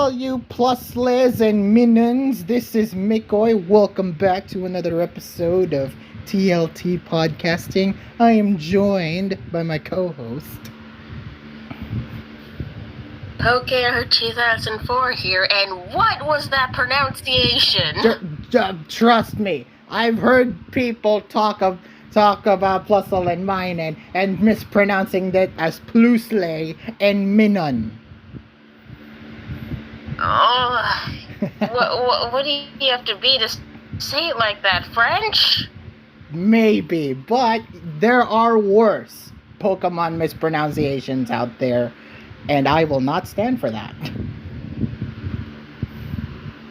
all you pluslers and minions. This is Mikoy. Welcome back to another episode of TLT Podcasting. I am joined by my co-host. Poker 2004 here, and what was that pronunciation? Trust me, I've heard people talk about Plusle and mine and mispronouncing that as Plusle and Minon. Oh, what do you have to be to say it like that? French? Maybe, but there are worse Pokemon mispronunciations out there, and I will not stand for that.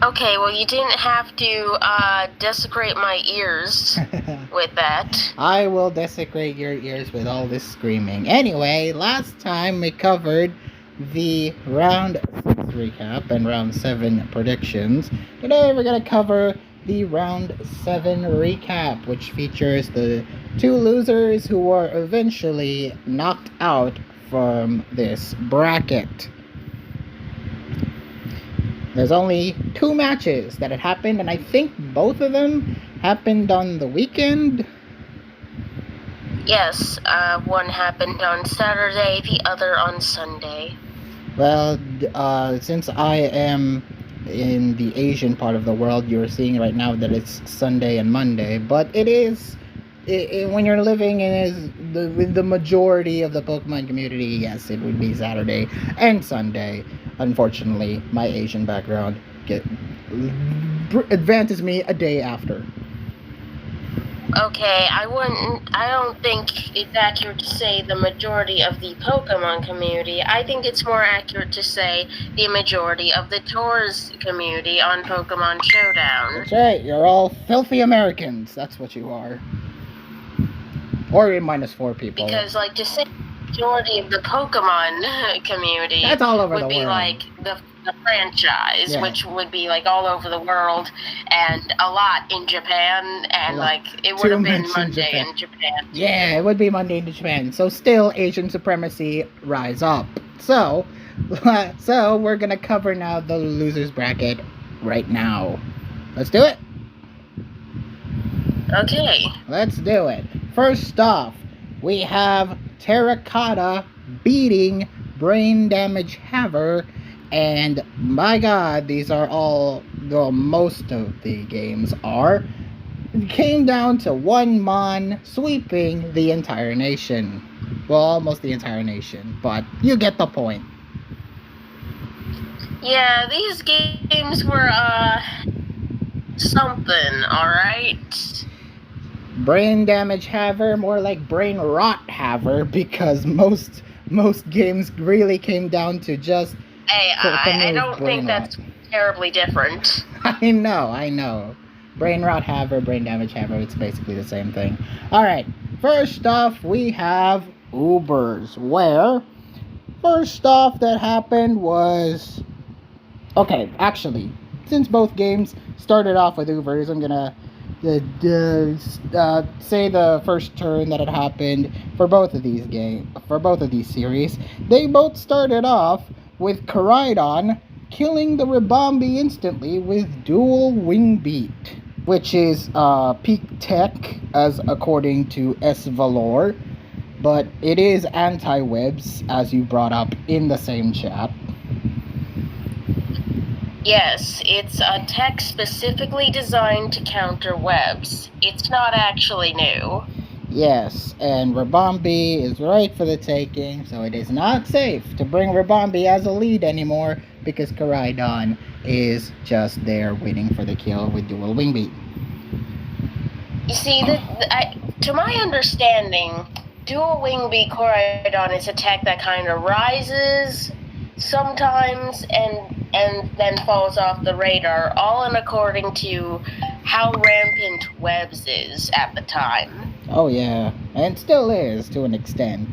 Okay, well, you didn't have to desecrate my ears with that. I will desecrate your ears with all this screaming. Anyway, last time we covered the round 6 recap and round 7 predictions. Today we're going to cover the round 7 recap, which features the 2 losers who were eventually knocked out from this bracket. There's only 2 matches that had happened, and I think both of them happened on the weekend. Yes, one happened on Saturday, the other on Sunday. Well, since I am in the Asian part of the world, you're seeing right now that it's Sunday and Monday, but it is, when you're living in the majority of the Pokemon community, yes, it would be Saturday and Sunday. Unfortunately, my Asian background advances me a day after. Okay, I don't think it's accurate to say the majority of the Pokemon community. I think it's more accurate to say the majority of the Tours community on Pokemon Showdown. That's right, you're all filthy Americans. That's what you are. Or you're -4 people. Because, like, to say the majority of the Pokemon community that's all over would the be world. Like the franchise, Yeah. which would be like all over the world and a lot in Japan, and like it would have been Monday in Japan. Yeah, it would be Monday in Japan. So still Asian supremacy rise up. So we're gonna cover now the losers bracket right now. Let's do it. Okay. Let's do it. First off, we have Terracotta beating Brain Damage Haver. And my god, these are all, well, most of the games are. It came down to one Mon sweeping the entire nation. Well, almost the entire nation, but you get the point. Yeah, these games were, something, alright? Brain Damage Haver, more like Brain Rot Haver, because most games really came down to just... Hey, I don't think that's terribly different. I know. Brain Rot Haver, Brain Damage Haver, it's basically the same thing. Alright, first off, we have Ubers, where first off that happened was... Okay, actually, since both games started off with Ubers, I'm gonna say the first turn that had happened for both of these series. They both started off with Koraidon killing the Ribombee instantly with dual wing beat, which is peak tech as according to S. Valor, but it is anti-webs as you brought up in the same chat. Yes, it's a tech specifically designed to counter webs. It's not actually new. Yes, and Ribombee is right for the taking, so it is not safe to bring Ribombee as a lead anymore because Koraidon is just there waiting for the kill with dual wing beat. You see, to my understanding, dual wing beat Koraidon is a tech that kind of rises sometimes and then falls off the radar, all in according to how rampant webs is at the time. Oh yeah, and still is to an extent.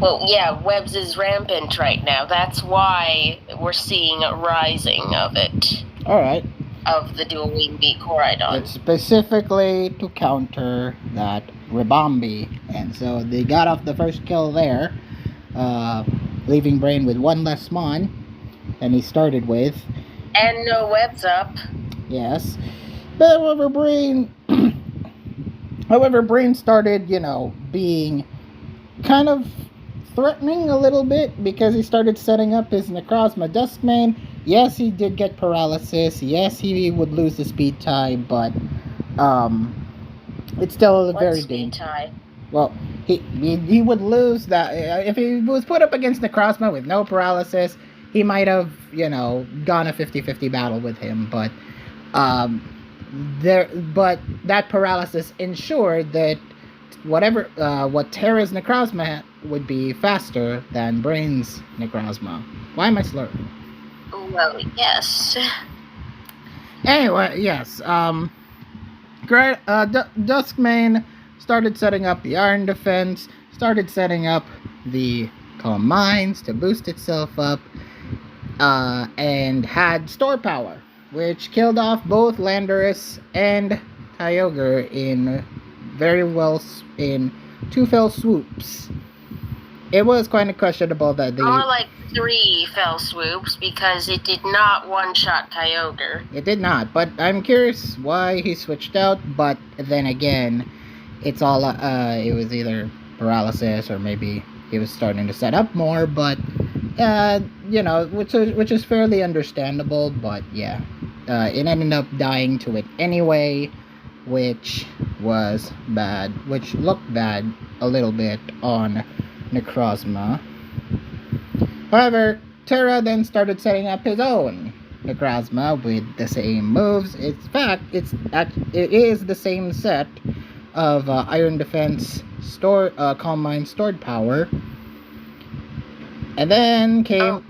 Well, yeah, webs is rampant right now. That's why we're seeing a rising of it. Alright. Of the dual wing beat Koraidon. It's specifically to counter that Ribombee, and so they got off the first kill there. leaving Brain with one less Mon than he started with. And no webs up. Yes. But however, Brain started, being kind of threatening a little bit because he started setting up his Necrozma Duskmane. Yes, he did get paralysis. Yes, he would lose the speed tie, but it's still a very dangerous. Tie? Well, he would lose that if he was put up against Necrozma with no paralysis. He might have, gone a 50-50 battle with him, but that paralysis ensured that what Terra's Necrozma would be faster than Brain's Necrozma. Why am I slurring? Well, yes. Anyway, yes. Duskmane started setting up the Iron Defense, started setting up the Calm Minds to boost itself up, and had Store Power, which killed off both Landorus and Kyogre in two fell swoops. It was kind of questionable that they... More like 3 fell swoops, because it did not one-shot Kyogre. It did not, but I'm curious why he switched out, but then again, it was either paralysis or maybe he was starting to set up more, but, which is fairly understandable, but yeah, it ended up dying to it anyway, which was bad, which looked bad a little bit on Necrozma. However, Terra then started setting up his own Necrozma with the same moves. In fact, it is the same set of Iron Defense, Calm Mind, Stored Power. And then came...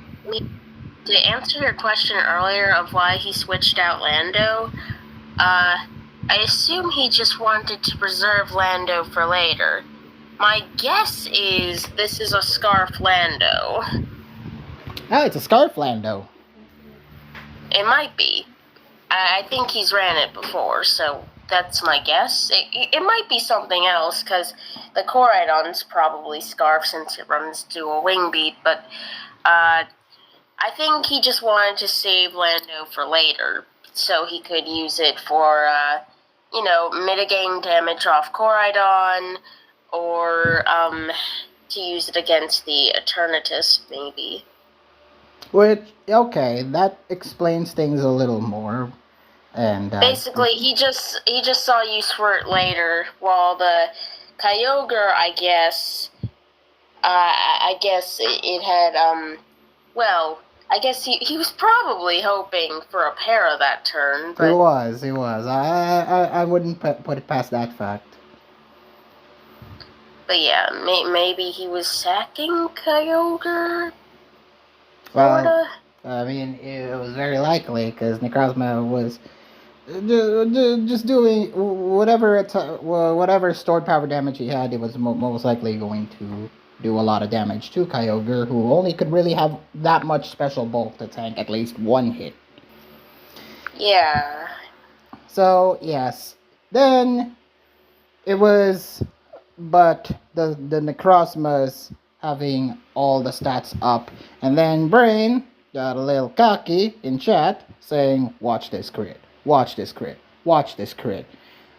To answer your question earlier of why he switched out Lando, I assume he just wanted to preserve Lando for later. My guess is this is a Scarf Lando. Oh, it's a Scarf Lando. It might be. I think he's ran it before, so that's my guess. It might be something else, because the Koraidon's probably Scarf since it runs Dual Wing Beat, but I think he just wanted to save Lando for later, so he could use it for, mitigating damage off Koraidon, or to use it against the Eternatus, maybe. Which, okay, that explains things a little more. And basically, he just saw use for it later, while the Kyogre, I guess it had, I guess he was probably hoping for a para that turn. But... He was. I wouldn't put it past that fact. But yeah, maybe he was sacking Kyogre? Well, I mean, it was very likely, because Necrozma was just doing whatever stored power damage he had. It was most likely going to do a lot of damage to Kyogre, who only could really have that much special bulk to tank at least one hit. Yeah. So, yes. Then, it was... But the Necrozma's having all the stats up. And then Brain got a little cocky in chat saying, watch this crit. Watch this crit. Watch this crit.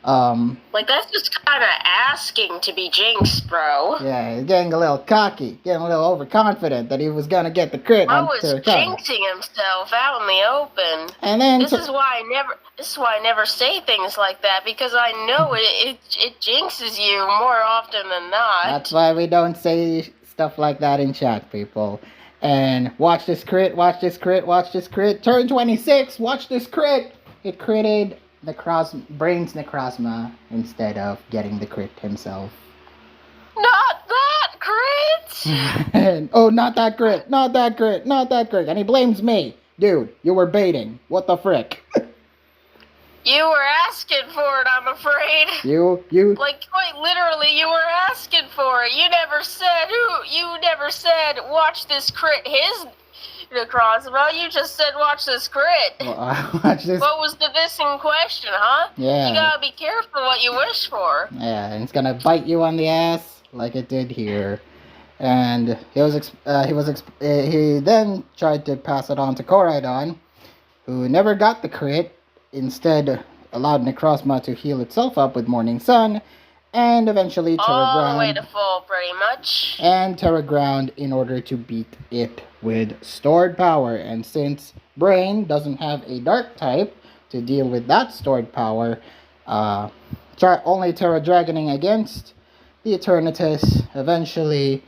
That's just kind of asking to be jinxed, bro. Yeah, he's getting a little cocky, getting a little overconfident that he was gonna get the crit. Bro is jinxing himself out in the open. And then this is why I never say things like that, because I know it jinxes you more often than not. That's why we don't say stuff like that in chat, people. And watch this crit, watch this crit, watch this crit. Turn 26, watch this crit. It critted Brain's Necrozma instead of getting the crit himself. Not that crit! And, not that crit, not that crit, not that crit. And he blames me. Dude, you were baiting. What the frick? You were asking for it, I'm afraid. You... quite literally, you were asking for it. You never said, watch this crit his Necrozma. You just said, watch this crit. Watch this. What was this in question, huh? Yeah. You gotta be careful what you wish for. Yeah, and it's gonna bite you on the ass like it did here. And he then tried to pass it on to Koraidon, who never got the crit, instead allowed Necrozma to heal itself up with Morning Sun, and eventually All the way to Terraground full, pretty much. in order to beat it with stored power. And since Brain doesn't have a dark type to deal with that stored power, only Terra Dragoning against the Eternatus. Eventually,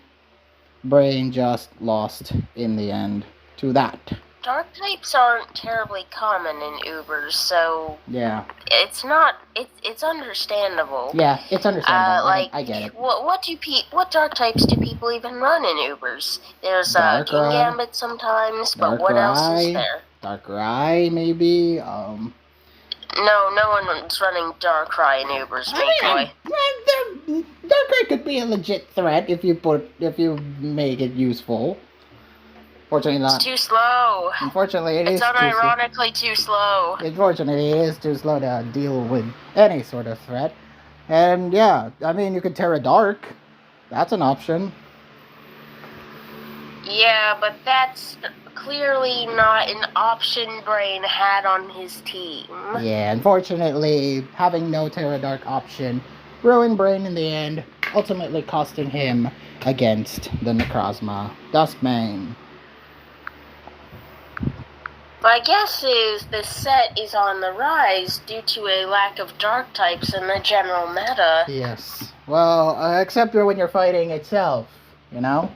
Brain just lost in the end to that. Dark types aren't terribly common in Ubers, so Yeah. it's not. It's understandable. Yeah, it's understandable. Like, I get it. What dark types do people even run in Ubers? There's Dark King Eye. Gambit sometimes, but Dark what else Eye. is there? Darkrai, maybe. No one's running Darkrai in Ubers, boy. Darkrai could be a legit threat if you make it useful. Fortunately not. It's too slow. Unfortunately, It's unironically too slow. Unfortunately, it is too slow to deal with any sort of threat. And yeah, I mean, you could Terra Dark. That's an option. Yeah, but that's clearly not an option Brain had on his team. Yeah, unfortunately, having no Terra Dark option ruined Brain in the end, ultimately costing him against the Necrozma Duskmane. My guess is this set is on the rise due to a lack of dark types in the general meta. Yes. Well, except when you're fighting itself, you know?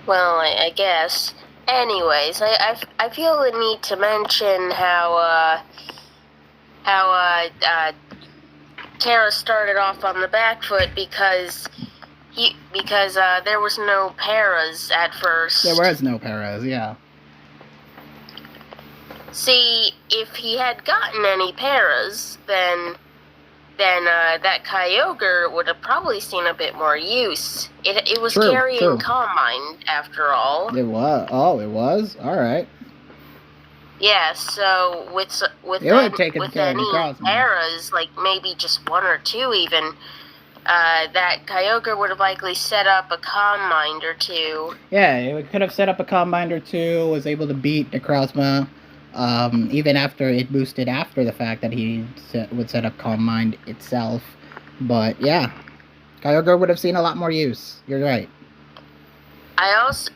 Well, I guess. Anyways, I feel the need to mention how Terra started off on the back foot because there was no paras at first. There was no paras, yeah. See, if he had gotten any paras, then that Kyogre would have probably seen a bit more use. It was carrying Calm Mind, after all. It was. Oh, it was? Alright. Yeah, so with any paras, like maybe just one or two even, that Kyogre would have likely set up a Calm Mind or two. Yeah, it could have set up a Calm Mind or two, was able to beat Necrozma, even after it boosted after the fact that he would set up Calm Mind itself. But yeah, Kyogre would have seen a lot more use. You're right. I also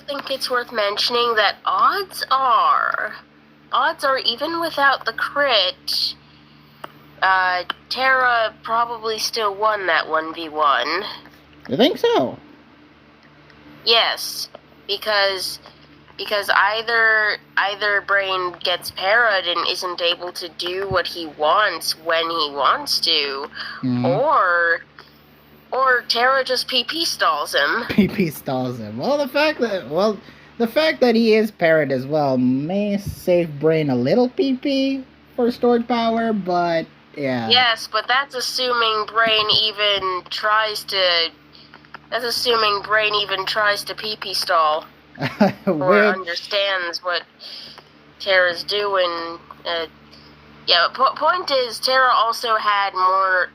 think it's worth mentioning that odds are even without the crit, Terra probably still won that 1v1. You think so? Yes, because either Brain gets parried and isn't able to do what he wants when he wants to, or Terra just PP stalls him. PP stalls him. Well, the fact that he is parried as well may save Brain a little PP for stored power, but yeah. Yes, but that's assuming Brain even tries to PP stall. Or understands what Terra's doing. But point is, Terra also had more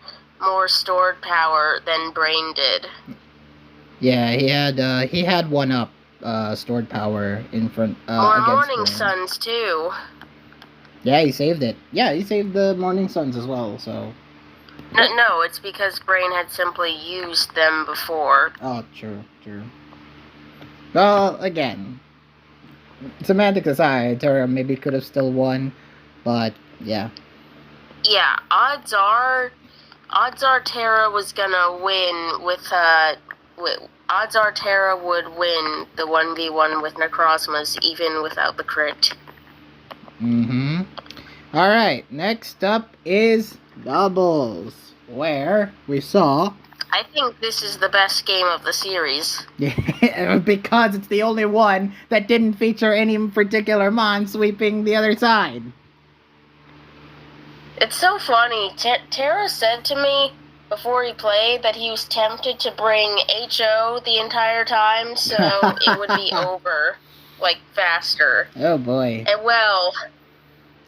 stored power than Brain did. Yeah, he had one up stored power in front more against Morning Brain. Suns too. Yeah, he saved it. Yeah, he saved the Morning Suns as well, so. No, it's because Brain had simply used them before. Oh, true. Well, again, semantics aside, Terra maybe could have still won, but yeah. Yeah, odds are Terra was gonna win odds are Terra would win the 1v1 with Necrozmas even without the crit. Alright, next up is doubles, where we saw... I think this is the best game of the series. Yeah, because it's the only one that didn't feature any particular mon sweeping the other side. It's so funny. Terra said to me before he played that he was tempted to bring HO the entire time, so it would be over, like, faster. Oh boy. And well,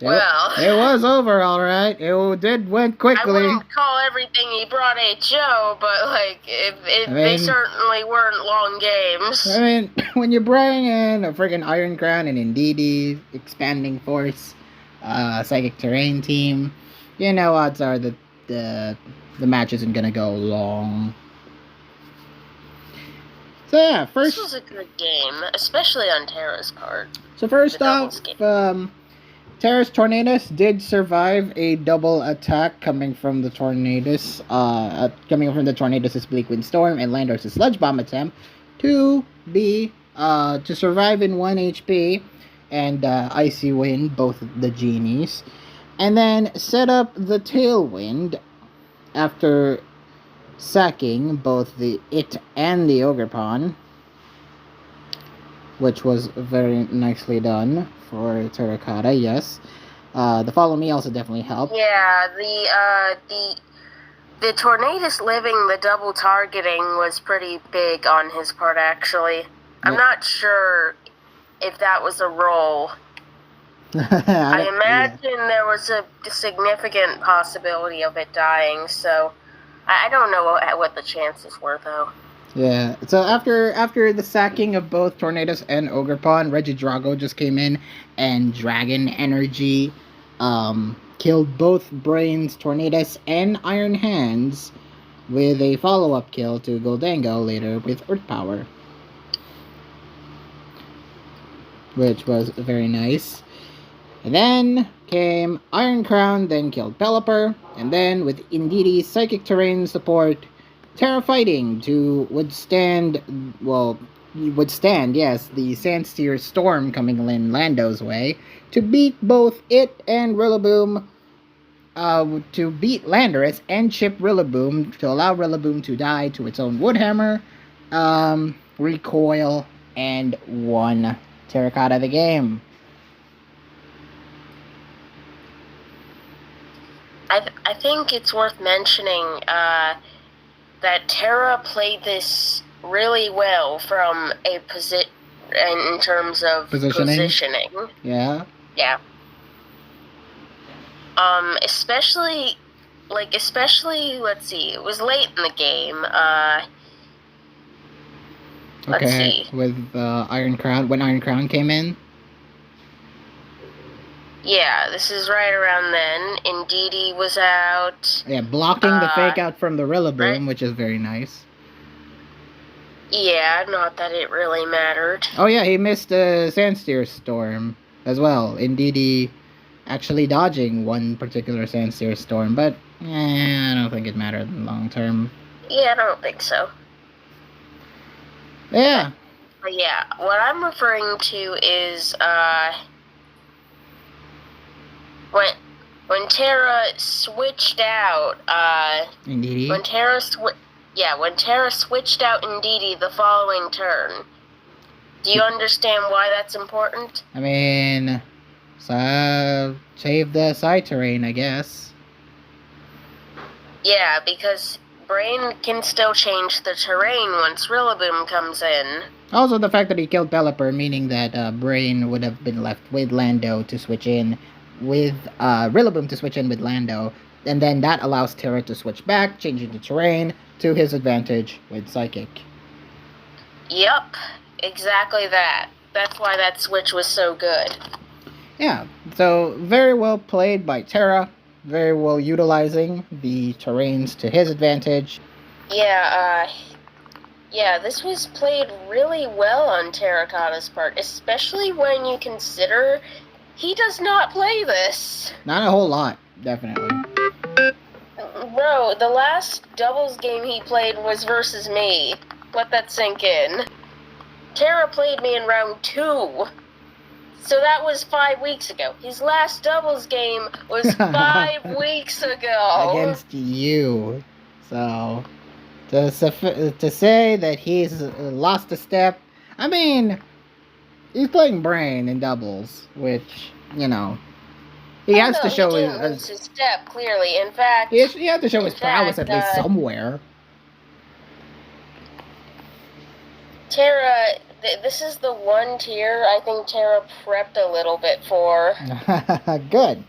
Well, it was over, all right. Went I quickly. wouldn't call everything he brought a show, but like they certainly weren't long games. I mean, when you bring in a friggin' Iron Crown and Indeedee, Expanding Force, Psychic Terrain team, you know odds are that the match isn't gonna go long. So yeah, this was a good game, especially on Terra's part. So first off, Terra's Tornadus did survive a double attack coming from the Tornadus, Bleak Wind Storm and Landorus' Sludge Bomb attempt to survive in 1 HP and Icy Wind, both the genies, and then set up the Tailwind after sacking both the It and the Ogerpon, which was very nicely done for Terracotta, yes. The Follow Me also definitely helped. Yeah, the Tornadus living the double targeting was pretty big on his part, actually. I'm not sure if that was a roll. I imagine there was a significant possibility of it dying, so I don't know what the chances were, though. Yeah, so after the sacking of both Tornadus and Ogerpon, Regidrago just came in and Dragon Energy killed both Brains, Tornadus, and Iron Hands with a follow-up kill to Goldango later with Earth Power, which was very nice. And then came Iron Crown, then killed Pelipper, and then with Indeedee's Psychic Terrain support, Terra fighting to withstand, yes, the Sandsteer Storm coming in Lando's way, to beat both it and Rillaboom, to beat Landorus and chip Rillaboom, to allow Rillaboom to die to its own Woodhammer, recoil, and won Terracotta the game. I think it's worth mentioning that Terra played this really well from a in terms of positioning. Yeah. Yeah. Especially, let's see, it was late in the game. Let's see. With Iron Crown, when Iron Crown came in. Yeah, this is right around then. Indeedee was out. Yeah, blocking the fake out from the Rillaboom, right? Which is very nice. Yeah, not that it really mattered. Oh yeah, he missed the Sandsteer Storm as well. Indeedee actually dodging one particular Sandsteer Storm, but I don't think it mattered in the long term. Yeah, I don't think so. Yeah. But yeah, what I'm referring to is when Terra switched out, Indeedee? when Terra switched out Indeedee the following turn. Do you understand why that's important? I mean, save the side terrain, I guess. Yeah, because Brain can still change the terrain once Rillaboom comes in. Also, the fact that he killed Pelipper, meaning that Brain would have been left with Lando to switch in with Rillaboom to switch in with Lando, and then that allows Terra to switch back, changing the terrain to his advantage with Psychic. Yep, exactly that. That's why that switch was so good. Yeah, so very well played by Terra, very well utilizing the terrains to his advantage. Yeah, this was played really well on Terracotta's part, especially when you consider he does not play this. Not a whole lot, definitely. Bro, the last doubles game he played was versus me. Let that sink in. Terra played me in round 2. So that was 5 weeks ago. His last doubles game was 5 weeks ago. Against you. So, to say that he's lost a step, I mean, he's playing Brain in doubles, which, you know, he has to show his step, clearly. In fact, he has to show his prowess at least somewhere. Terra, this is the one tier I think Terra prepped a little bit for. Good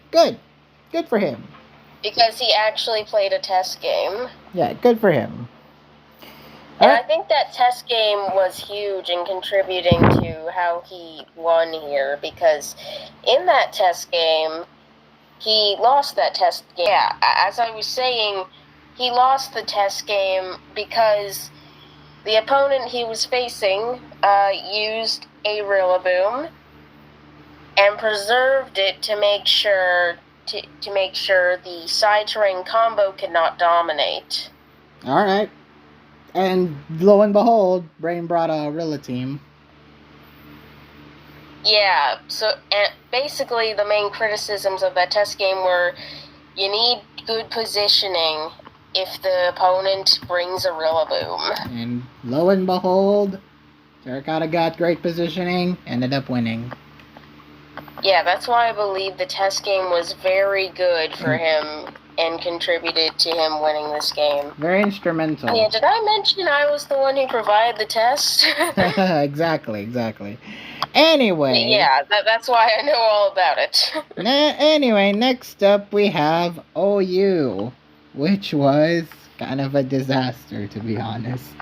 for him. Because he actually played a test game. Yeah, good for him. And I think that test game was huge in contributing to how he won here, because in that test game, he lost that test game. Yeah, as I was saying, he lost the test game because the opponent he was facing used a Rillaboom and preserved it to make sure the side terrain combo could not dominate. All right. And lo and behold, Brain brought a Rilla team. Yeah, so basically the main criticisms of that test game were you need good positioning if the opponent brings a Rillaboom. And lo and behold, Terracotta got great positioning, ended up winning. Yeah, that's why I believe the test game was very good for him and contributed to him winning this game. Very instrumental. Yeah, did I mention I was the one who provided the test? Exactly. Anyway. Yeah, that's why I know all about it. Anyway, next up we have OU, which was kind of a disaster, to be honest.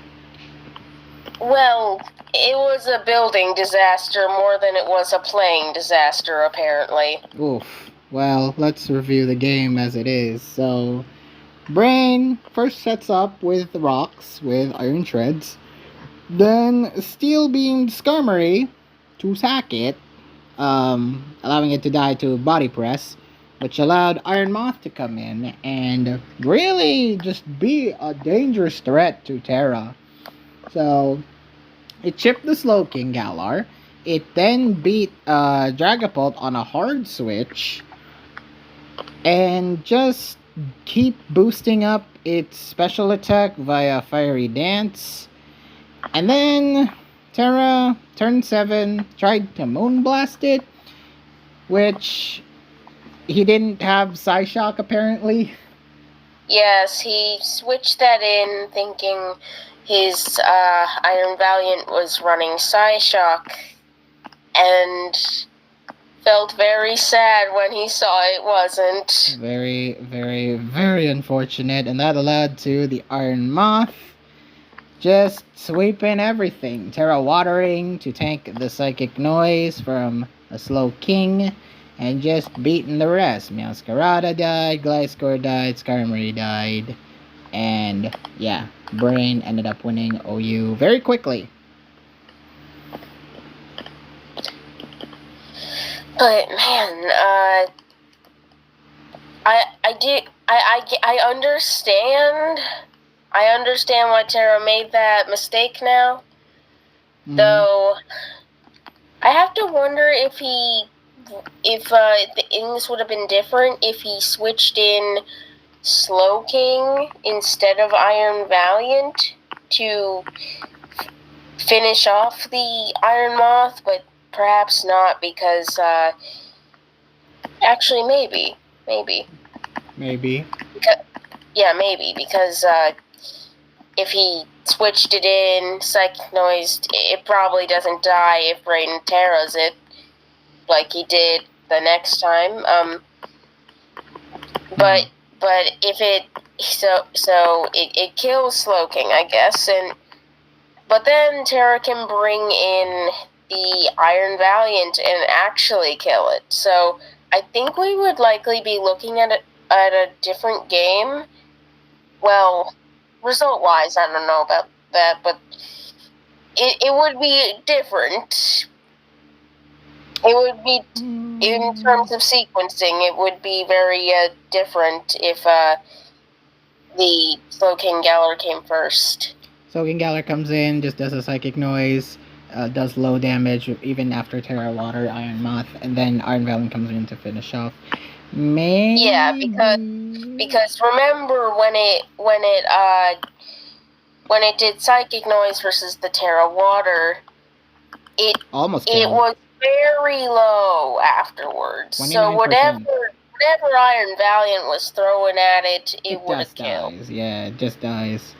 Well, it was a building disaster more than it was a playing disaster, apparently. Oof. Well, let's review the game as it is. So, Brain first sets up with rocks with iron shreds, then steel beamed Skarmory to sack it, allowing it to die to body press, which allowed Iron Moth to come in and really just be a dangerous threat to Terra. So, it chipped the Slowking Galar. It then beat Dragapult on a hard switch and just keep boosting up its special attack via Fiery Dance. And then Terra, turn 7, tried to Moonblast it, which he didn't have Psyshock apparently. Yes, he switched that in thinking his Iron Valiant was running Psyshock, and felt very sad when he saw it wasn't. Very unfortunate, and that allowed to the Iron Moth just sweeping everything. Terra Watering to tank the Psychic Noise from a Slowking, and just beating the rest. Meowscarada died, Gliscor died, Skarmory died, and yeah, Brain ended up winning OU very quickly. But man, I understand. I understand why Terra made that mistake now. Mm-hmm. Though I have to wonder if things would have been different if he switched in Slowking instead of Iron Valiant to finish off the Iron Moth, but perhaps not, because actually maybe. Because if he switched it in, Psychic Noise, it probably doesn't die if Brain Terras it like he did the next time. But if it it kills Slowking, I guess, but then Terra can bring in the Iron Valiant and actually kill it. So I think we would likely be looking at a different game. Well, result-wise, I don't know about that, but it would be different. It would be, in terms of sequencing, it would be very different if the Slowking Galar came first. Slowking Galar comes in, just does a Psychic Noise, does low damage even after Terra Water, Iron Moth, and then Iron Valiant comes in to finish off. Maybe. Yeah, because remember when it did Psychic Noise versus the Terra Water, it was very low afterwards. 29%. So whatever Iron Valiant was throwing at it would have killed. Yeah, it just dies.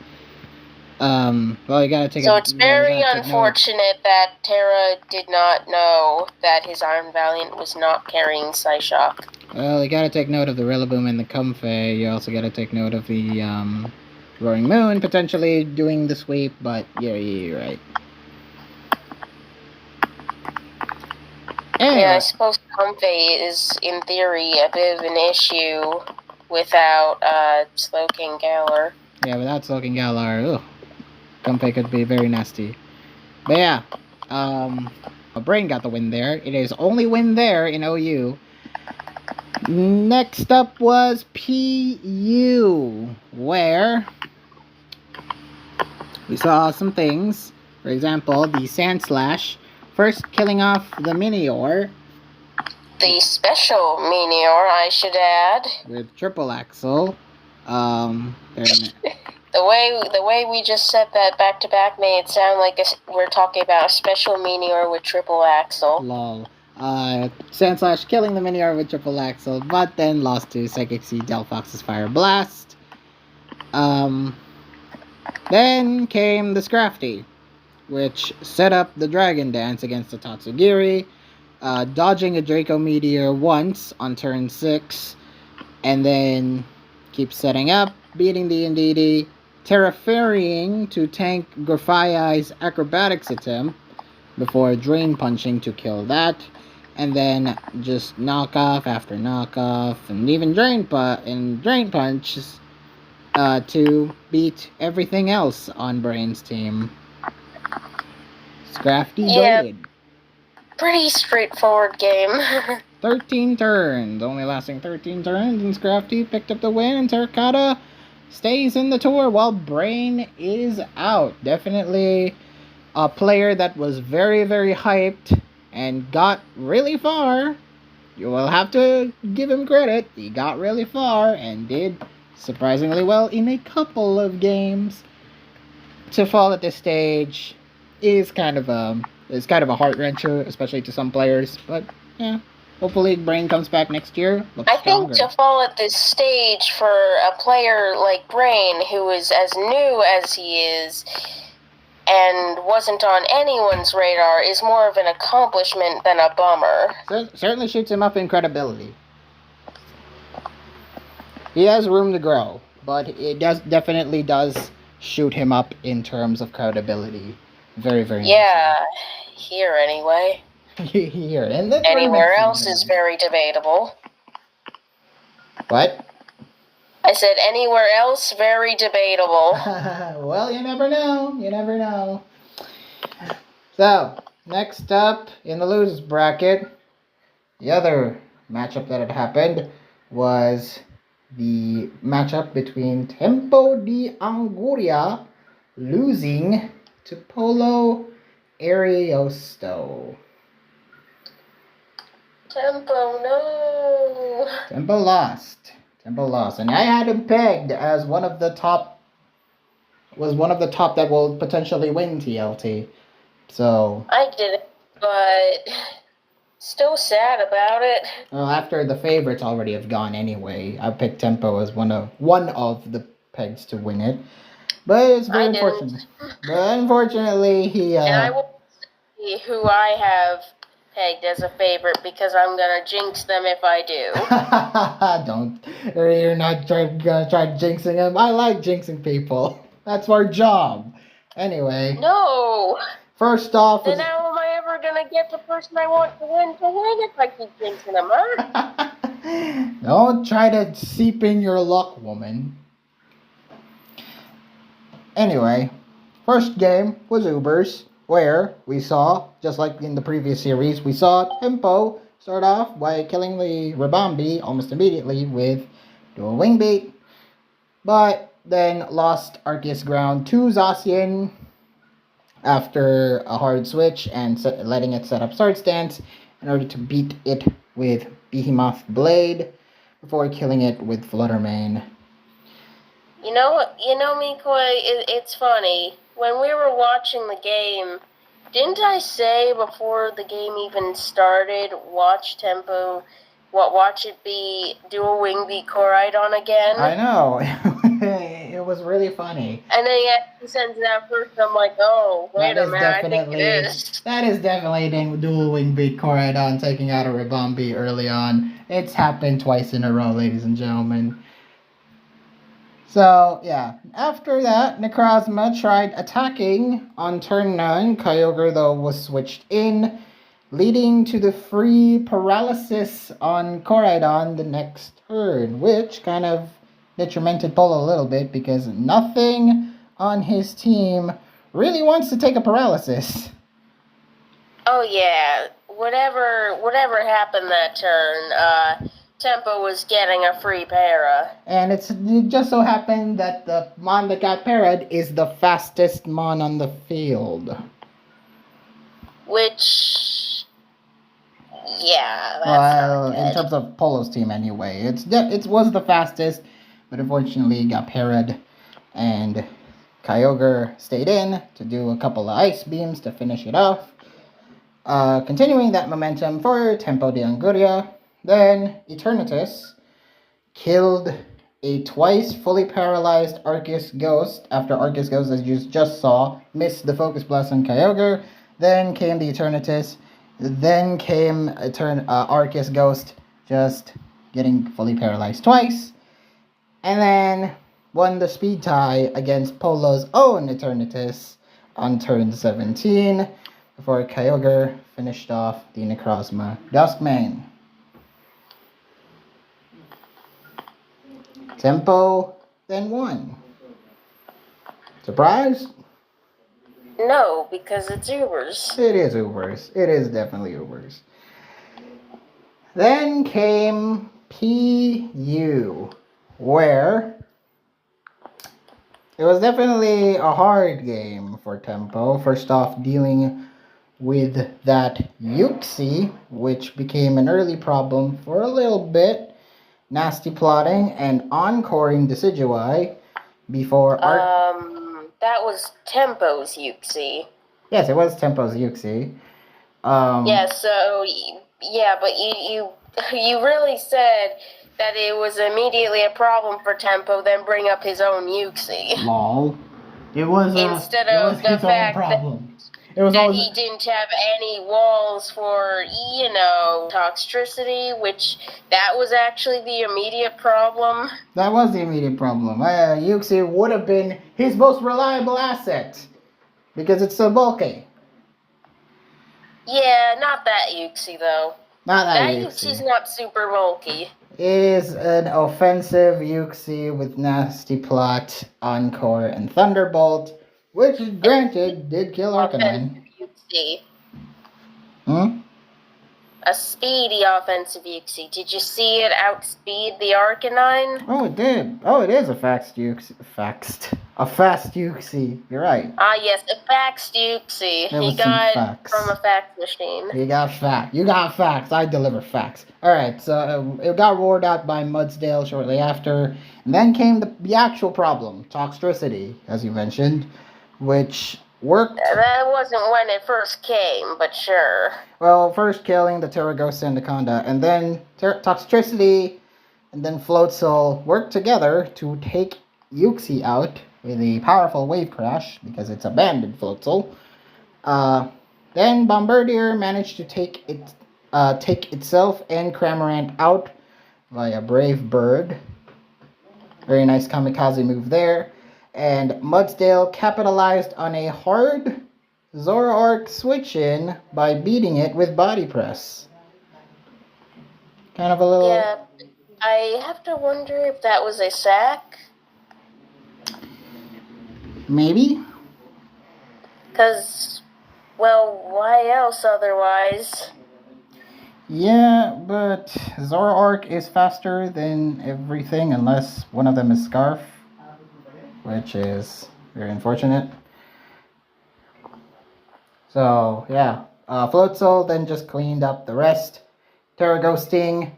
Well, you gotta take So it. it's Well, you very gotta take note. unfortunate that Terra did not know that his Iron Valiant was not carrying Psyshock. Well, you gotta take note of the Rillaboom and the Comfey. You also gotta take note of the Roaring Moon potentially doing the sweep. But yeah, you're right. Anyway. Yeah, I suppose Comfey is, in theory, a bit of an issue without Slowking Galar. Yeah, without Slowking Galar, Comfey could be very nasty. But yeah, Brain got the win there. It is only win there in OU. Next up was PU, where we saw some things. For example, the Sand Slash, first killing off the Meteor. The special Meteor, I should add. With Triple Axle. The way we just said that back to back made it sound like we're talking about a special Meteor with Triple Axle. Lol. Sand Slash killing the Meteor with Triple Axle, but then lost to Psychic Seed Delphox's Fire Blast. Then came the Scrafty, which set up the Dragon Dance against the Tatsugiri, dodging a Draco Meteor once on turn 6, and then keep setting up, beating the Indeedee, Terraferrying to tank Grafaiai's Acrobatics attempt before Drain Punching to kill that, and then just knockoff after knockoff, and even Drain Punch to beat everything else on Brain's team. Scrafty goaded. Pretty straightforward game. 13 turns, only lasting 13 turns, and Scrafty picked up the win, and Terracotta stays in the tour while Brain is out. Definitely a player that was very, very hyped and got really far. You will have to give him credit. He got really far and did surprisingly well in a couple of games. To fall at this stage is kind of a heart wrencher, especially to some players. But yeah, hopefully Brain comes back next year. I think to fall at this stage for a player like Brain, who is as new as he is and wasn't on anyone's radar, is more of an accomplishment than a bummer. Certainly shoots him up in credibility. He has room to grow, but it definitely does shoot him up in terms of credibility. Very, very yeah, nicely. Here anyway. Here. And anywhere else is very debatable. What? I said anywhere else, very debatable. Well, you never know. You never know. So, next up in the losers bracket, the other matchup that had happened was the matchup between Tempo de Anguria losing to Polo Ariosto. Tempo, no. Tempo lost, and I had him pegged as one of the top that will potentially win TLT. So I did it, but still sad about it. Well, after the favorites already have gone anyway, I picked Tempo as one of the pegs to win it. But it's very unfortunate. But unfortunately, he. And I will see who I have pegged as a favorite because I'm gonna jinx them if I do. Don't. You're not trying jinxing him. I like jinxing people. That's our job. Anyway. No. First off. Then how am I ever gonna get the person I want to win if I keep jinxing them, huh? Don't try to seep in your luck, woman. Anyway, first game was Ubers, where we saw, just like in the previous series, we saw Tempo start off by killing the Ribombee almost immediately with dual wing beat, but then lost Arceus ground to Zacian after a hard switch and letting it set up Sword Stance in order to beat it with Behemoth Blade before killing it with Fluttermane. You know, Mikoi, it's funny. When we were watching the game, didn't I say before the game even started, watch it be dual wing beat Koraidon again? I know. was really funny. And then he sends it out first. I'm like, oh, wait That a is minute, I think it definitely is. Dual Wing beat Koraidon taking out a Ribombi early on. It's happened twice in a row, ladies and gentlemen. So, yeah. After that, Necrozma tried attacking on turn 9. Kyogre, though, was switched in, leading to the free paralysis on Koraidon the next turn, which kind of detrimented Polo a little bit because nothing on his team really wants to take a paralysis. Oh yeah, whatever happened that turn, Tempo was getting a free para. And it just so happened that the Mon that got parried is the fastest Mon on the field. Which, yeah, that's well, not good. in terms of Polo's team anyway, it was the fastest, but unfortunately got parried, and Kyogre stayed in to do a couple of ice beams to finish it off. Continuing that momentum for Tempo de Anguria, then Eternatus killed a twice fully paralyzed Arceus Ghost after Arceus Ghost, as you just saw, missed the Focus Blast on Kyogre. Then came the Eternatus. Then came Arceus Ghost just getting fully paralyzed twice. And then won the speed tie against Polo's own Eternatus on turn 17 before Kyogre finished off the Necrozma Duskmane. Tempo then won. Surprise? No, because it's Ubers. It is Ubers. It is definitely Ubers. Then came PU, where it was definitely a hard game for Tempo. First off, dealing with that Uxie, which became an early problem for a little bit. Nasty plotting and encoring Decidueye before that was Tempo's Uxie. Yes, it was Tempo's Uxie. Yeah, so yeah, but you really said that it was immediately a problem for Tempo, then bring up his own Uxie. Lol. It was instead of the fact problem. That he didn't have any walls for, toxicity, which that was actually the immediate problem. That was the immediate problem. Uxie would have been his most reliable asset because it's so bulky. Yeah, not that Uxie though. Not that Uxie's not super bulky. Is an offensive Uxie with Nasty Plot, Encore, and Thunderbolt, which, granted, did kill Arcanine. Uxie. Hmm? A speedy offensive Uxie. Did you see it outspeed the Arcanine? Oh, it did. Oh, it is a fast Uxie. A fast Uxie. You're right. Yes, a faxed Uxie. He got it from a fax machine. You got facts. You got facts. I deliver facts. Alright, so it got roared out by Mudsdale shortly after. And then came the actual problem. Toxicity, as you mentioned, which worked. That wasn't when it first came, but sure. Well, first killing the Terraghost Anaconda, and then Toxicity, and then Floatzel worked together to take Uxie out with a powerful wave crash, because it's abandoned Floatzel. Then Bombardier managed to take itself and Cramorant out via Brave Bird. Very nice kamikaze move there. And Mudsdale capitalized on a hard Zoroark switch-in by beating it with Body Press. Kind of a little... Yeah, I have to wonder if that was a sack. Maybe? Because, well, why else otherwise? Yeah, but Zoroark is faster than everything unless one of them is Scarf, which is very unfortunate. So, yeah. Floatzel then just cleaned up the rest. Terraghosting,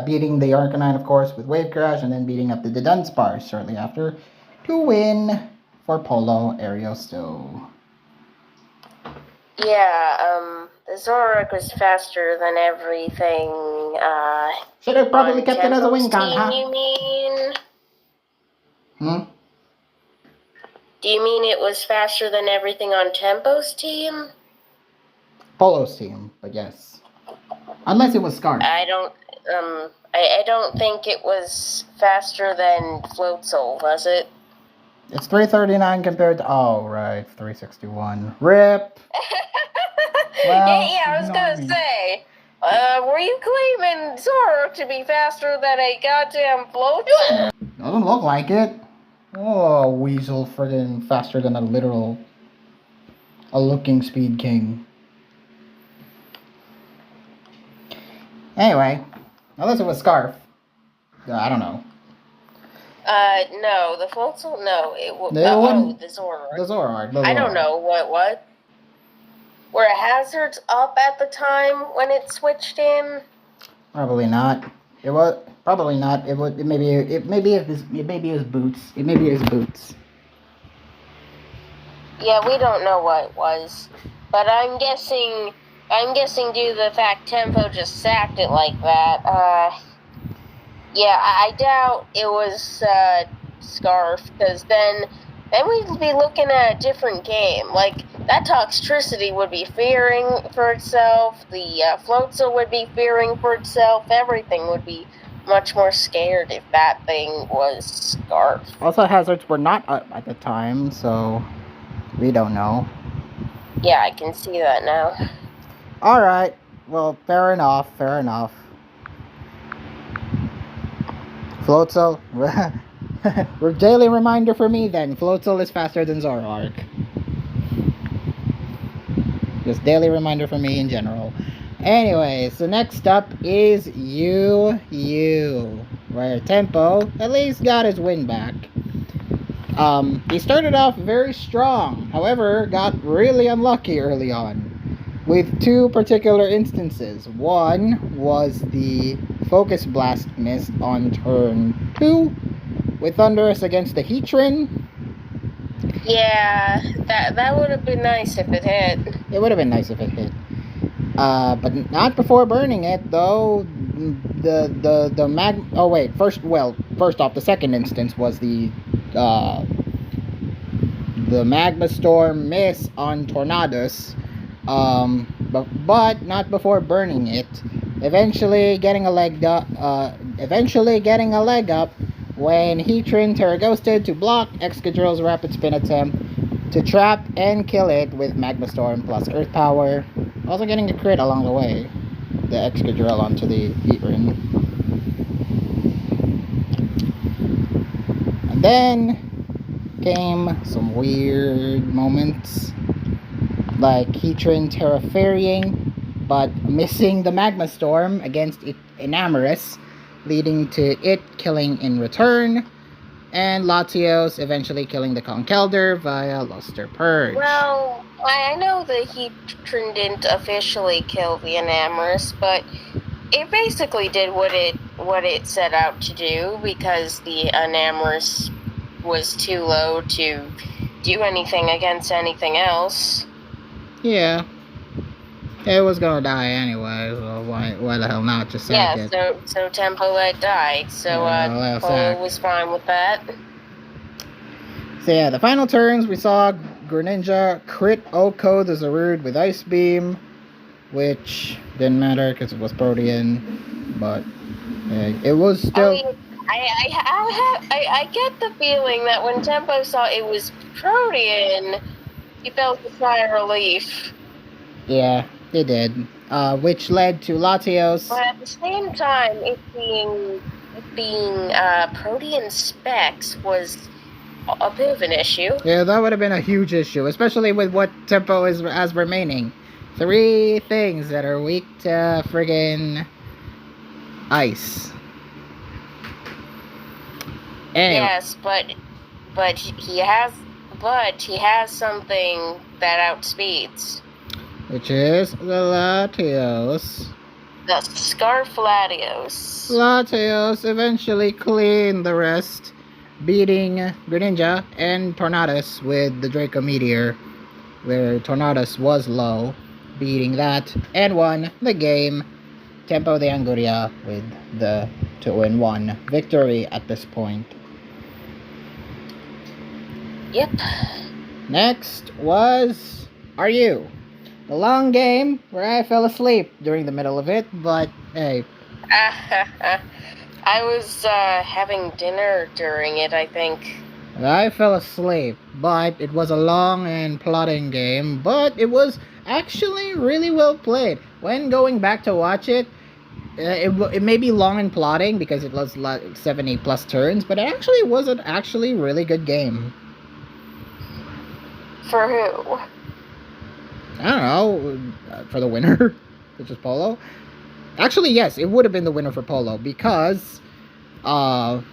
beating the Arcanine, of course, with Wave Crash, and then beating up the Dunsparce shortly after to win for Polo Ariosto. Yeah, the Zoroark was faster than everything. Should have probably kept it as a win con, huh? You mean? Hmm? Do you mean it was faster than everything on Tempo's team? Polo's team, but yes. Unless it was Scarf. I don't think it was faster than Floatzel, was it? It's 339 compared to... Oh, right, 361. RIP! Well, yeah, I was gonna say, were you claiming Zoroark to be faster than a goddamn Floatzel? Doesn't look like it. Oh, Weasel friggin' faster than a looking Speed King. Anyway, unless it was Scarf. I don't know. No, the Floatzel, no, it was, the Zoroark. The Zoroark. I don't know, what? Were hazards up at the time when it switched in? Probably not. It was probably not. It was. It maybe it was boots. It maybe it was boots. Yeah, we don't know what it was, but I'm guessing due to the fact Tempo just sacked it like that. Yeah, I doubt it was Scarf, because then we'd be looking at a different game. Like, that Toxtricity would be fearing for itself, the Floatzel would be fearing for itself, everything would be much more scared if that thing was Scarf. Also, hazards were not up at the time, so we don't know. Yeah, I can see that now. Alright, well, fair enough. Floatzel, daily reminder for me then, Floatzel is faster than Zoroark. Just daily reminder for me in general. Anyways, the next up is UU, where Tempo at least got his win back. He started off very strong, however, got really unlucky early on with two particular instances. One was the Focus Blast miss on turn 2 with Thunderous against the Heatran. Yeah, that would have been nice if it hit. It would have been nice if it hit. But not before burning it, though. First off, the second instance was the Magma Storm miss on Tornadus. But not before burning it. Eventually getting a leg up when Heatran Terraghosted to block Excadrill's rapid spin attempt to trap and kill it with Magma Storm plus Earth Power. Also getting a crit along the way. The Excadrill onto the Heatran. And then came some weird moments. Like Heatran Terraferrying, but missing the Magma Storm against Enamorus, leading to it killing in return, and Latios eventually killing the Conkeldurr via Luster Purge. Well, I know the Heatran didn't officially kill the Enamorus, but it basically did what it set out to do, because the Enamorus was too low to do anything against anything else. Yeah. It was gonna die anyway, so why the hell not just sack it? Yeah, so Tempo let it die, so Tempo was fine with that. So yeah, the final turns we saw Greninja crit Oko the Zarude with Ice Beam, which didn't matter because it was Protean, but it was still... I mean, I get the feeling that when Tempo saw it was Protean, he felt a sigh of relief. Yeah, it did. Which led to Latios. But at the same time, it being Protean specs was a bit of an issue. Yeah, that would have been a huge issue, especially with what Tempo has remaining. 3 things that are weak to friggin' ice. Anyway. Yes, but he has something that outspeeds. Which is the Latios. The Scarf Latios. Latios eventually cleaned the rest, beating Greninja and Tornadus with the Draco Meteor, where Tornadus was low, beating that, and won the game. Tempo de Anguria with the 2-1 victory at this point. Yep. Next was RU. The long game where I fell asleep during the middle of it, but hey. I was having dinner during it, I think. I fell asleep, but it was a long and plotting game, but it was actually really well played. When going back to watch it, it may be long and plotting because it was 70 plus turns, but it actually was an actually really good game. For who? I don't know, for the winner, which is Polo. Actually, yes, it would have been the winner for Polo because, for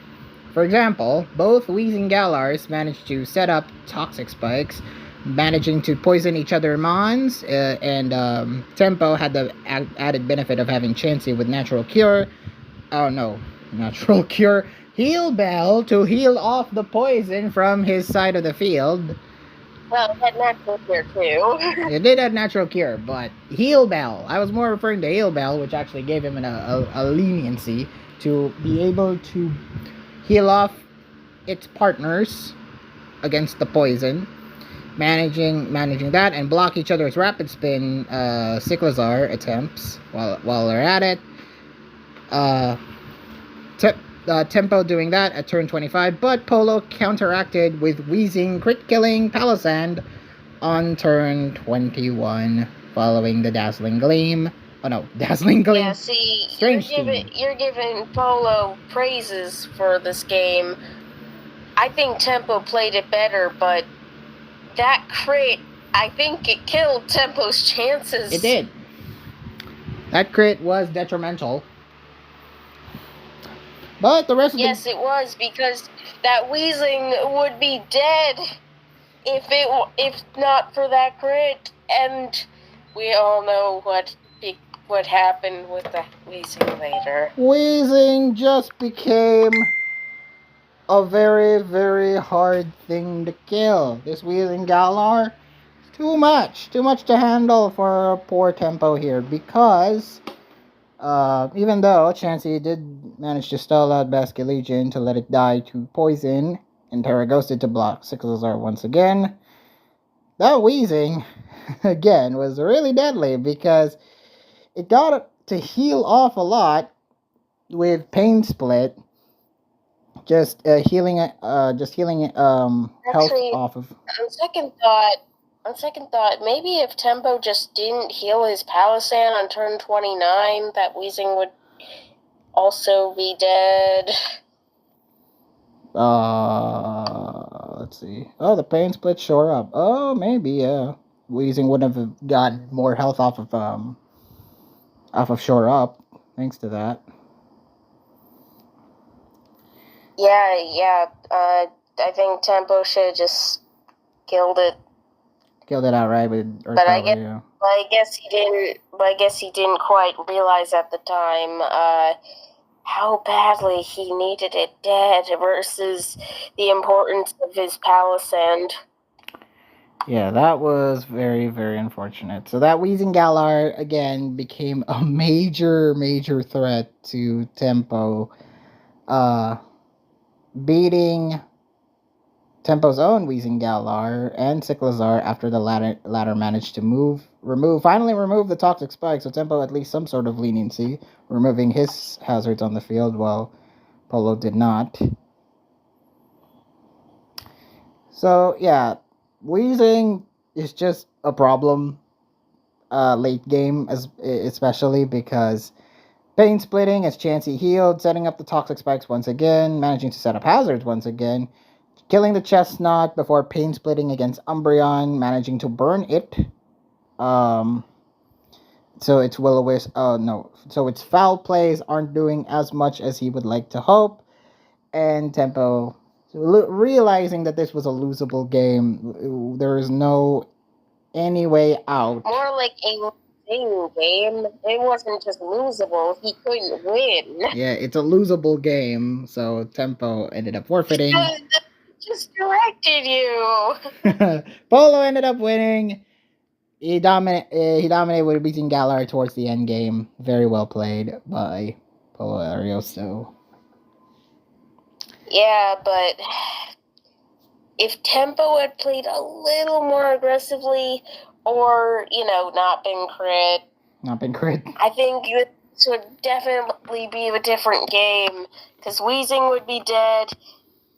example, both Wheeze and Galars managed to set up toxic spikes, managing to poison each other mons, and Tempo had the added benefit of having Chansey with Natural Cure. Oh no, Natural Cure. Heal Bell to heal off the poison from his side of the field. Well, it had Natural Cure too. It did have Natural Cure, but Heal Bell. I was more referring to Heal Bell, which actually gave him a leniency to be able to heal off its partners against the poison, managing that and block each other's rapid spin Cyclozar attempts while they're at it. Tempo doing that at turn 25, but Polo counteracted with Wheezing crit killing Palisand on turn 21 following the Dazzling Gleam. Oh no, Dazzling Gleam. Yeah, see, Strange you're giving Polo praises for this game. I think Tempo played it better, but that crit, I think it killed Tempo's chances. It did. That crit was detrimental. But the rest of Yes, it was, because that Wheezing would be dead if not for that crit, and we all know what happened with the Wheezing later. Wheezing just became a very, very hard thing to kill. This Wheezing Galar, too much to handle for poor Tempo here, because even though Chansey did manage to stall out Basket Legion to let it die to poison, and Terra Ghosted to block Cyclozar once again, that Wheezing, again, was really deadly because it got to heal off a lot with Pain Split, just healing health Actually, off of. On second thought, maybe if Tempo just didn't heal his Palisand on turn 29, that Wheezing would also be dead. Let's see. Oh, the Pain Split shore up. Oh, maybe, yeah. Wheezing wouldn't have gotten more health off of shore up, thanks to that. Yeah. I think Tempo should have just killed it. Killed it outright with Earth But Power, I guess he didn't. But I guess he didn't quite realize at the time how badly he needed it dead versus the importance of his Palisand. Yeah, that was very, very unfortunate. So that Wheezing Galar again became a major, major threat to Tempo, beating Tempo's own Wheezing Galar and Cyclozar after the latter managed to finally remove the toxic spike, so Tempo at least some sort of leniency, removing his hazards on the field while Polo did not. So yeah, Wheezing is just a problem late game, especially because Pain Splitting as Chansey healed, setting up the toxic spikes once again, managing to set up hazards once again, killing the Chestnut before Pain Splitting against Umbreon, managing to burn it. So its Will-O-Wisp, so its foul plays aren't doing as much as he would like to hope, and Tempo realizing that this was a losable game, there is no any way out. More like a losing game. It wasn't just losable, he couldn't win. Yeah, it's a losable game, so Tempo ended up forfeiting. Just directed you. Polo ended up winning. He dominated with beating Galar towards the end game. Very well played by Polo Ariosto. Yeah, but if Tempo had played a little more aggressively, or, not been crit, I think this would definitely be a different game, because Weezing would be dead.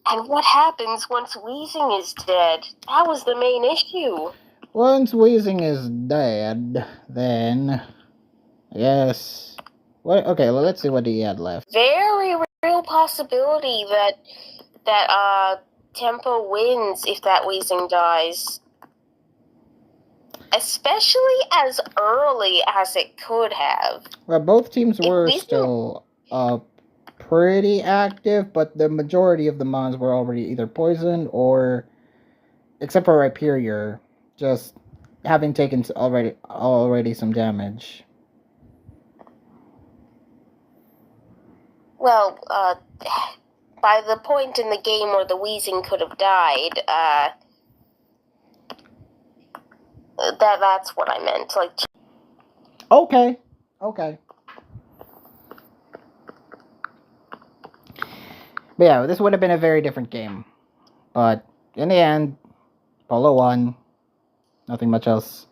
And what happens once Weezing is dead? That was the main issue. Once Weezing is dead, then yes. What? Okay, well, let's see what he had left. Very real possibility that Tempo wins if that Weezing dies. Especially as early as it could have. Well, both teams were still pretty active, but the majority of the mons were already either poisoned or, except for Rhyperior, just having taken already some damage. Well, by the point in the game where the Weezing could have died, that's what I meant. Like. Okay. But yeah, this would have been a very different game. But in the end, Polo won. Nothing much else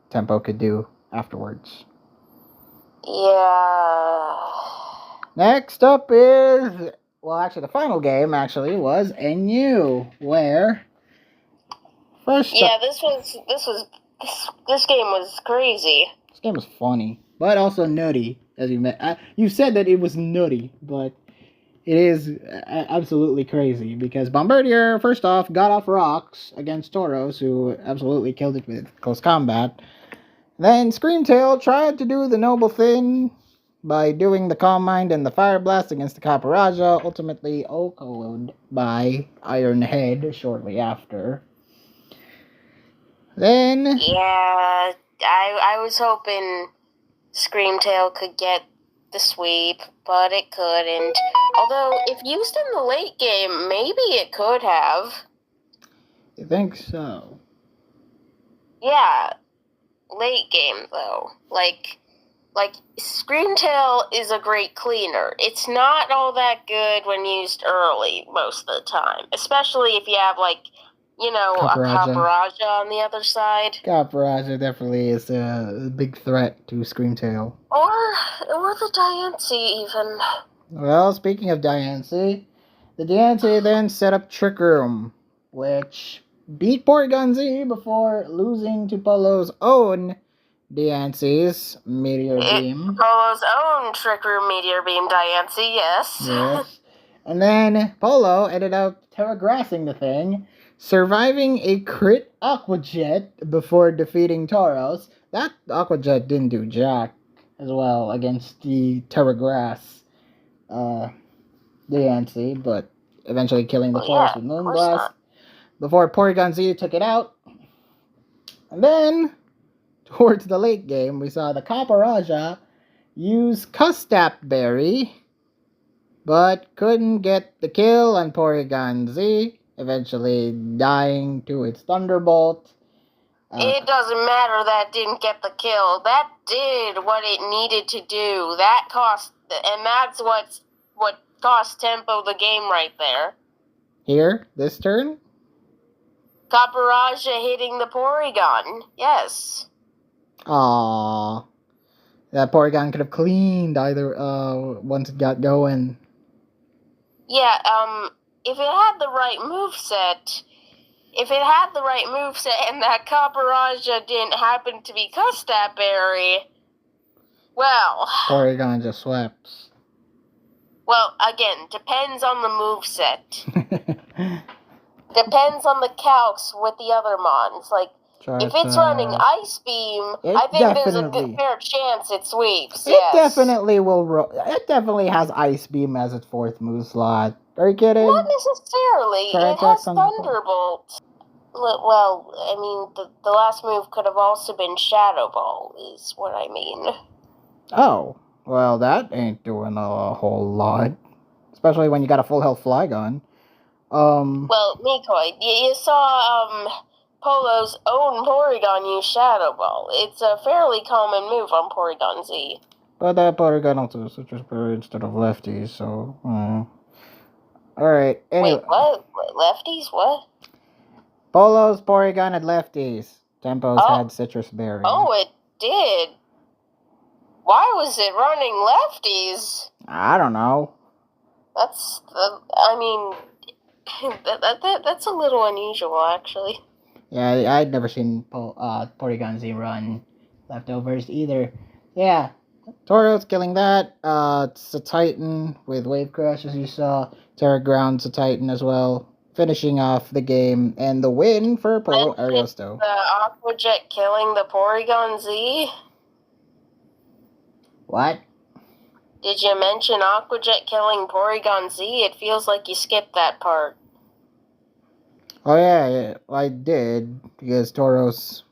Tempo could do afterwards. Yeah. Next up is, well, actually, the final game was NU, where first. Yeah, this game was crazy. This game was funny, but also nutty, as you met. You said that it was nutty, but it is absolutely crazy because Bombardier, first off, got off rocks against Tauros, who absolutely killed it with close combat. Then Screamtail tried to do the noble thing by doing the Calm Mind and the Fire Blast against the Caparaja, ultimately OHKO'd by Iron Head shortly after. Then. Yeah, I was hoping Screamtail could get the sweep, but it couldn't. Although, if used in the late game, maybe it could have. You think so? Yeah, late game though. Like Screamtail is a great cleaner. It's not all that good when used early most of the time, especially if you have a Caparaja on the other side. Caparaja definitely is a big threat to Screamtail. Or the Diancie, even. Well, speaking of Diancie, the Diancie then set up Trick Room, which beat Porygon Z before losing to Polo's own Diancie's Meteor Beam. Polo's own Trick Room Meteor Beam Diancie, yes. Yes. And then Polo ended up Terragrassing the thing, surviving a crit Aqua Jet before defeating Tauros. That Aqua Jet didn't do jack as well against the Terragrass Diancie, but eventually killing the Tauros with Moonblast before Porygon Z took it out. And then, towards the late game, we saw the Caparaja use Custap Berry, but couldn't get the kill on Porygon Z, eventually dying to its Thunderbolt. It doesn't matter that didn't get the kill. That did what it needed to do. That cost, and that's what cost Tempo the game right there. Here, this turn? Caparaja hitting the Porygon, yes. Aww. That Porygon could have cleaned either once it got going. Yeah, if it had the right moveset, and that Caparaja didn't happen to be Custap Berry, well... Porygon just swept. Well, again, depends on the moveset. Depends on the calcs with the other mons. Like, if it's running Ice Beam, I think there's a good fair chance it sweeps. It definitely will. It definitely has Ice Beam as its fourth move slot. Are you kidding? Not necessarily. It has Thunderbolt. Well, I mean, the last move could have also been Shadow Ball, is what I mean. Oh, well, that ain't doing a whole lot. Especially when you got a full health Flygon. Well, Mikoy, you saw, Polo's own Porygon use Shadow Ball. It's a fairly common move on Porygon Z. But that Porygon also switches Berry instead of Lefty, so... Alright, anyway. Wait, what? Lefties? What? Polo's Porygon had lefties. Tempo's Oh. had citrus berry. Oh, it did. Why was it running lefties? I don't know. That's that's a little unusual, actually. Yeah, I'd never seen Porygon Z run leftovers either. Yeah, Tauros killing that. It's a Titan with Wave Crash, as you saw. Terra Ground's a Titan as well. Finishing off the game and the win for Polo Ariosto. The Aqua Jet killing the Porygon Z? What? Did you mention Aqua Jet killing Porygon Z? It feels like you skipped that part. Oh yeah, I did, because Tauros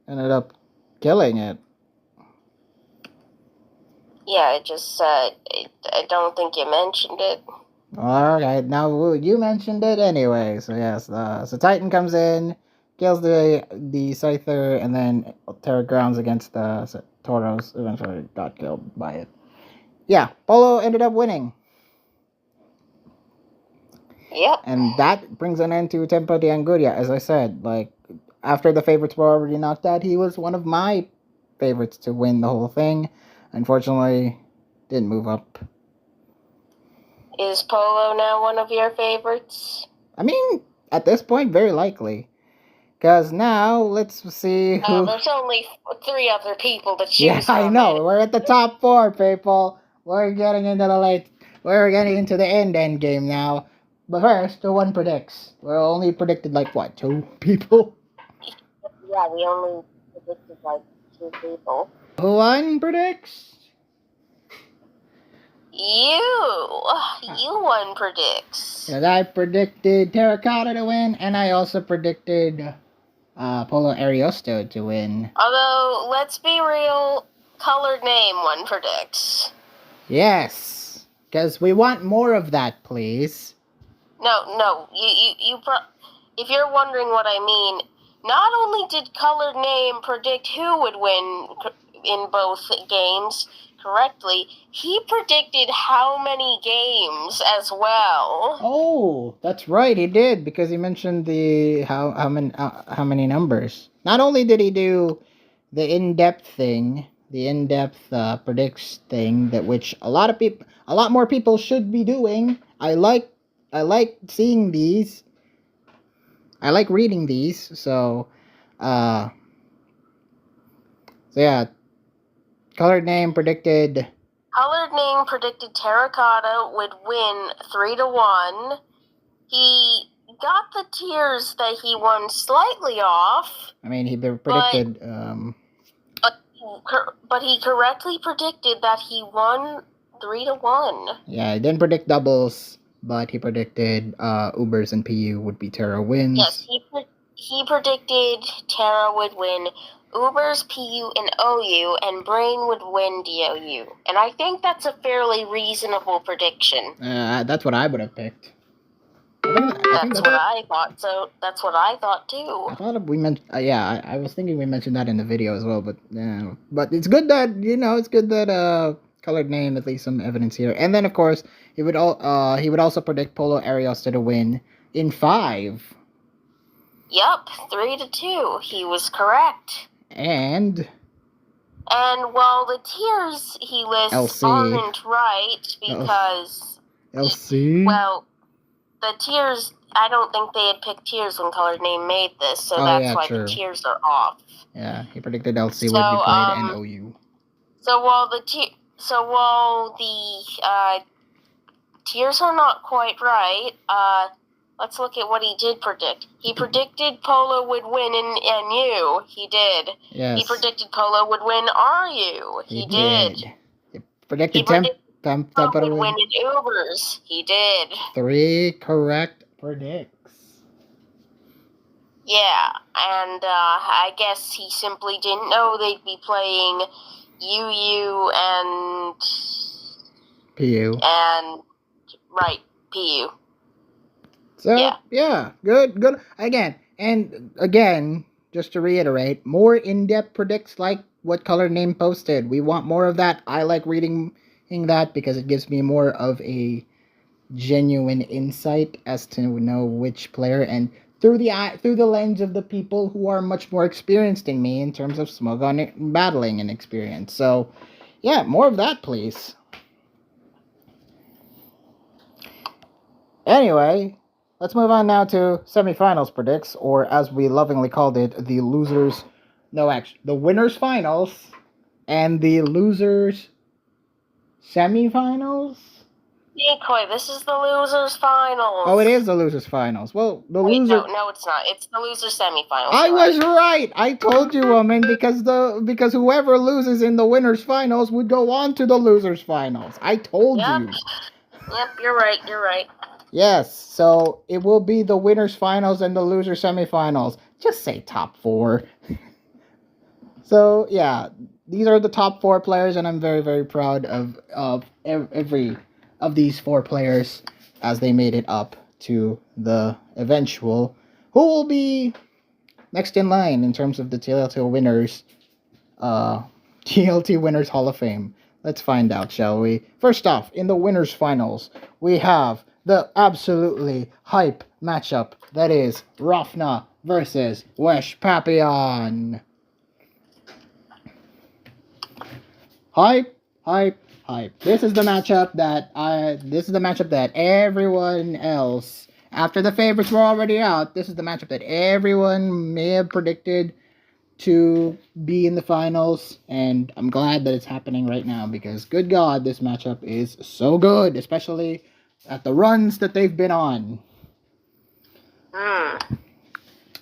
ended up killing it. Yeah, I don't think you mentioned it. Alright, now you mentioned it anyway. So yes, so Titan comes in, kills the Scyther, and then Terra Grounds against the Tauros. Eventually got killed by it. Yeah, Polo ended up winning. Yep. And that brings an end to Tempo de Anguria. As I said, like, after the favorites were already knocked out, he was one of my favorites to win the whole thing. Unfortunately, didn't move up. Is Polo now one of your favorites? I mean, at this point, very likely. Because now, let's see who... there's only 3 other people to choose Yeah, from. I know. We're at the top 4, people. We're getting into the end game now. But first, who one predicts? We're only predicted, like, what, 2 people? Yeah, we only predicted, like, 2 people. Who one predicts? You one predicts. And I predicted Terracotta to win, and I also predicted Polo Ariosto to win. Although, let's be real, Colored Name one predicts. Yes, because we want more of that, please. No, if you're wondering what I mean, not only did Colored Name predict who would win in both games correctly, he predicted how many games as well. Oh, that's right, he did, because he mentioned the how many numbers. Not only did he do the in-depth thing, the in-depth predicts thing, that which a lot more people should be doing. I like seeing these. I like reading these. So yeah, Colored Name predicted Terracotta would win 3-1. He got the tiers that he won slightly off. I mean, he predicted. But he correctly predicted that he won 3-1. Yeah, he didn't predict doubles, but he predicted Ubers and PU would be Terra wins. Yes, he predicted Terra would win Ubers, PU, and OU, and Brain would win DOU. And I think that's a fairly reasonable prediction. That's what I would have picked. That's what I thought. So that's what I thought too. I thought we mentioned. I was thinking we mentioned that in the video as well. But it's good that Colored Name, at least some evidence here. And then of course he would also predict Polo Ariosto to win in 5. Yup, 3-2. He was correct. And while the tiers he lists LC. aren't right because LC. Well, the tiers, I don't think they had picked tiers when Colored Name made this, so that's why true. The tiers are off. Yeah, he predicted LC would be played and OU. So while the tiers are not quite right, let's look at what he did predict. He predicted Polo would win in NU. He did. Yes. He predicted Polo would win RU. He did. He predicted Tempo would win in Ubers. He did. 3 correct predicts. Yeah, and I guess he simply didn't know they'd be playing UU and PU. And PU. So yeah, good. Again, just to reiterate, more in-depth predicts like what Colored Name posted. We want more of that. I like reading that because it gives me more of a genuine insight as to know which player, and through the lens of the people who are much more experienced than me in terms of Smogon battling and experience. So, yeah, more of that, please. Anyway, let's move on now to semifinals predicts, or as we lovingly called it, the losers. No, actually, the winners finals and the losers semifinals. Decoy, this is the losers finals. Oh, it is the losers finals. Well, the Wait, loser. No, it's not. It's the losers semifinals. I was right. I told you, woman, because whoever loses in the winners finals would go on to the losers finals. I told you. Yep, you're right. You're right. Yes, so it will be the winners finals and the losers semifinals. Just say top 4. So yeah, these are the top 4 players, and I'm very, very proud of every of these 4 players as they made it up to the eventual. Who will be next in line in terms of the TLT winners? TLT winners Hall of Fame. Let's find out, shall we? First off, in the winners finals, we have the absolutely hype matchup that is Rafna versus Wesh Papillon. Hype, hype, hype. This is the matchup that everyone else, after the favorites were already out, this is the matchup that everyone may have predicted to be in the finals, and I'm glad that it's happening right now because good God, this matchup is so good, especially at the runs that they've been on.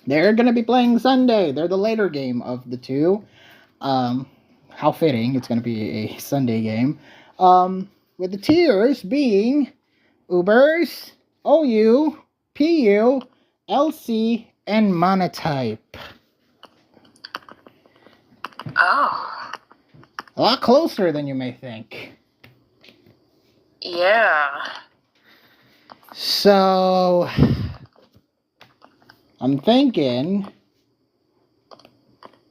They're gonna be playing Sunday. They're the later game of the two. How fitting, it's going to be a Sunday game. With the tiers being Ubers, OU, PU, LC, and Monotype. Oh. A lot closer than you may think. Yeah. So, I'm thinking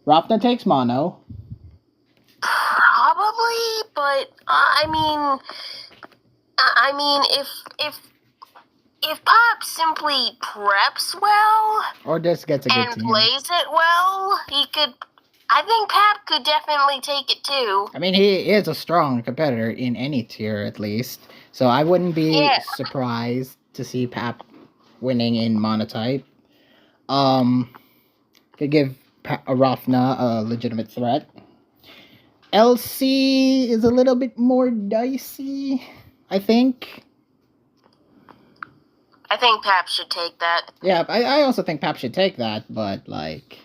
Rafna takes Mono. Probably, but I mean, if Pop simply preps well Or just gets a good and team. plays it well, he could. I think Pap could definitely take it too. I mean, he is a strong competitor in any tier, at least. So I wouldn't be surprised to see Pap winning in Monotype. Could give Rafna a legitimate threat. LC is a little bit more dicey, I think. I think Pap should take that. Yeah, I also think Pap should take that, but, like,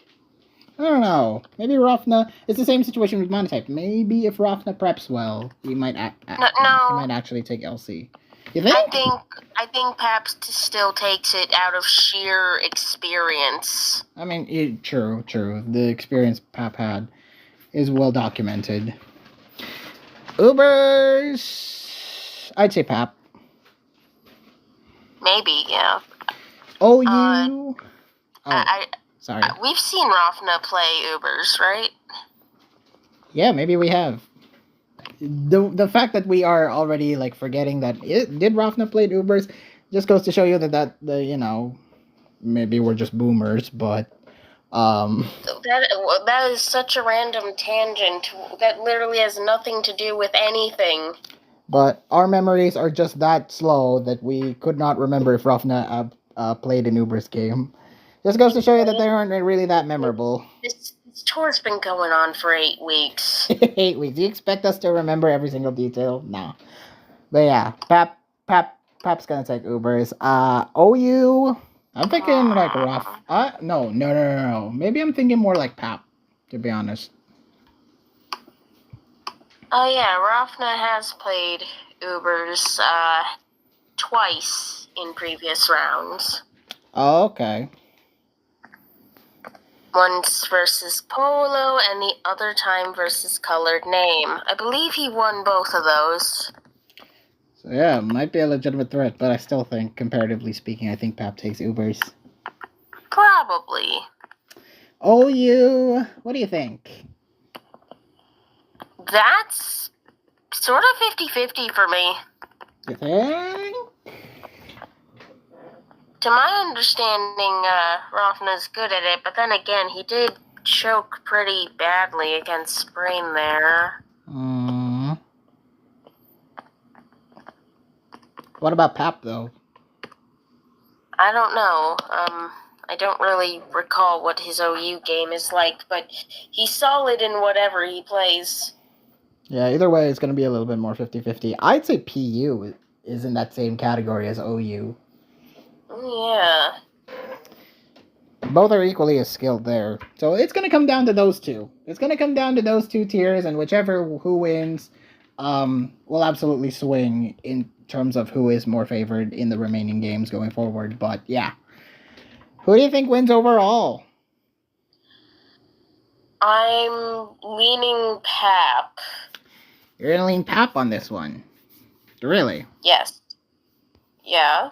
I don't know. Maybe Rafna... It's the same situation with Monotype. Maybe if Rafna preps well, he might he might actually take LC. You think? I think Pap still takes it out of sheer experience. I mean, true. The experience Pap had is well documented. Ubers... I'd say Pap. Maybe, yeah. OU... sorry. We've seen Rafna play Ubers, right? Yeah, maybe we have. The fact that we are already like forgetting that did Rafna play Ubers just goes to show you that maybe we're just boomers, but that is such a random tangent that literally has nothing to do with anything. But our memories are just that slow that we could not remember if Rafna played an Ubers game. Just goes to show you that they aren't really that memorable. This tour's been going on for 8 weeks. 8 weeks. Do you expect us to remember every single detail? No. But yeah, Pap's gonna take Ubers. OU, I'm thinking like Raf. No. Maybe I'm thinking more like Pap, to be honest. Oh yeah, Rafna has played Ubers twice in previous rounds. Oh, okay. Once versus Polo, and the other time versus Colored Name. I believe he won both of those. So yeah, it might be a legitimate threat, but I still think, comparatively speaking, I think Pap takes Ubers. Probably. OU, what do you think? That's sort of 50-50 for me. You think? To my understanding, Rafna's good at it, but then again, he did choke pretty badly against Sprain there. What about Pap, though? I don't know. I don't really recall what his OU game is like, but he's solid in whatever he plays. Yeah, either way, it's going to be a little bit more 50-50. I'd say PU is in that same category as OU. Yeah. Both are equally as skilled there. So it's going to come down to those two. It's going to come down to those two tiers, and whichever who wins will absolutely swing in terms of who is more favored in the remaining games going forward. But yeah. Who do you think wins overall? I'm leaning Pap. You're going to lean Pap on this one. Really? Yes. Yeah.